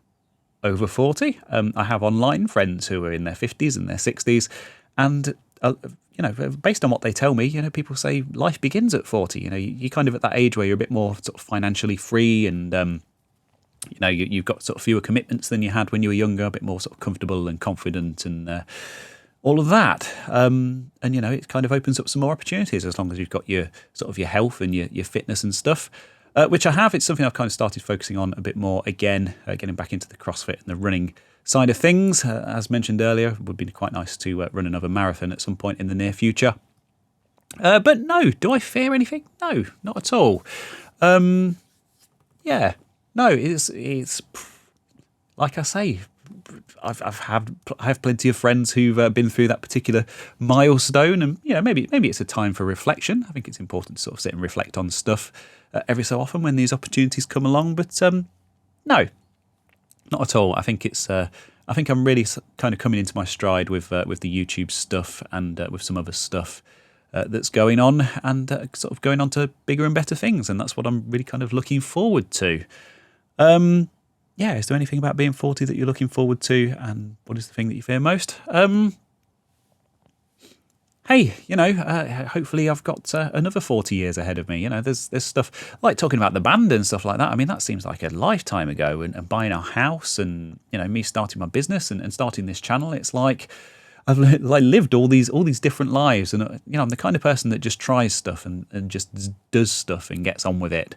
over 40. I have online friends who are in their 50s and their 60s, and based on what they tell me, people say life begins at 40. You're kind of at that age where you're a bit more sort of financially free, and you've got sort of fewer commitments than you had when you were younger, a bit more sort of comfortable and confident, and all of that, and it kind of opens up some more opportunities as long as you've got your sort of your health and your fitness and stuff, which I have. It's something I've kind of started focusing on a bit more again, getting back into the CrossFit and the running side of things. As mentioned earlier, it would be quite nice to run another marathon at some point in the near future. But no, do I fear anything? No, not at all. No, it's like I say. I have plenty of friends who've been through that particular milestone, and maybe it's a time for reflection. I think it's important to sort of sit and reflect on stuff every so often when these opportunities come along. But no, not at all. I think I'm really kind of coming into my stride with the YouTube stuff and with some other stuff that's going on, and sort of going on to bigger and better things, and that's what I'm really kind of looking forward to. Is there anything about being 40 that you're looking forward to, and what is the thing that you fear most? Hopefully I've got another 40 years ahead of me. There's stuff like talking about the band and stuff like that. I mean, that seems like a lifetime ago, and buying a house, and me starting my business and starting this channel. It's like I've lived all these different lives, and I'm the kind of person that just tries stuff and just does stuff and gets on with it.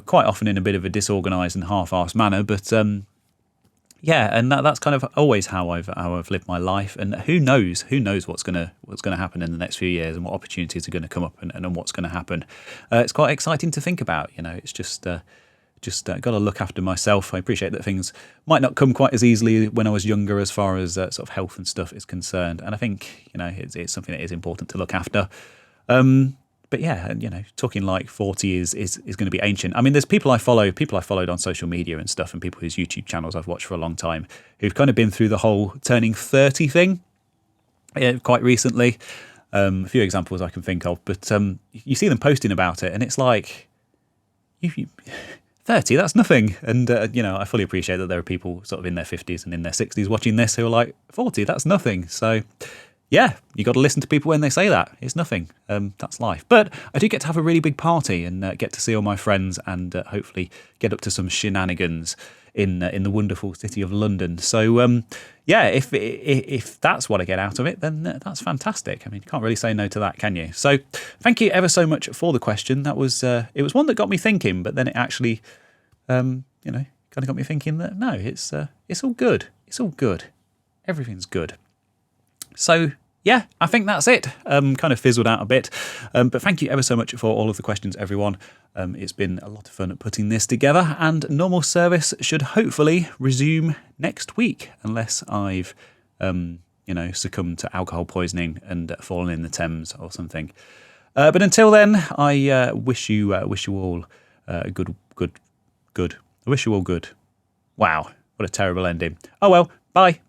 Quite often in a bit of a disorganised and half-assed manner, but and that's kind of always how I've lived my life. And who knows what's gonna happen in the next few years, and what opportunities are going to come up, and what's going to happen. It's quite exciting to think about. It's just got to look after myself. I appreciate that things might not come quite as easily when I was younger, as far as sort of health and stuff is concerned. And I think it's something that is important to look after. But yeah, and, you know, talking like 40 is going to be ancient. I mean, there's people I followed on social media and stuff, and people whose YouTube channels I've watched for a long time who've kind of been through the whole turning 30 thing quite recently. A few examples I can think of, but you see them posting about it, and it's like, 30, that's nothing. And, you know, I fully appreciate that there are people sort of in their 50s and in their 60s watching this who are like, 40, that's nothing. So, yeah, you got to listen to people when they say that. It's nothing. That's life. But I do get to have a really big party and get to see all my friends and hopefully get up to some shenanigans in the wonderful city of London. So, yeah, if that's what I get out of it, then that's fantastic. I mean, you can't really say no to that, can you? So thank you ever so much for the question. That was it was one that got me thinking, but then it actually, you know, kind of got me thinking that no, it's all good. It's all good. Everything's good. So yeah, I think that's it. Kind of fizzled out a bit. But thank you ever so much for all of the questions, everyone. It's been a lot of fun putting this together, and normal service should hopefully resume next week, unless I've, you know, succumbed to alcohol poisoning and fallen in the Thames or something. But until then, I wish you all good. I wish you all good. Wow, what a terrible ending. Oh well, bye.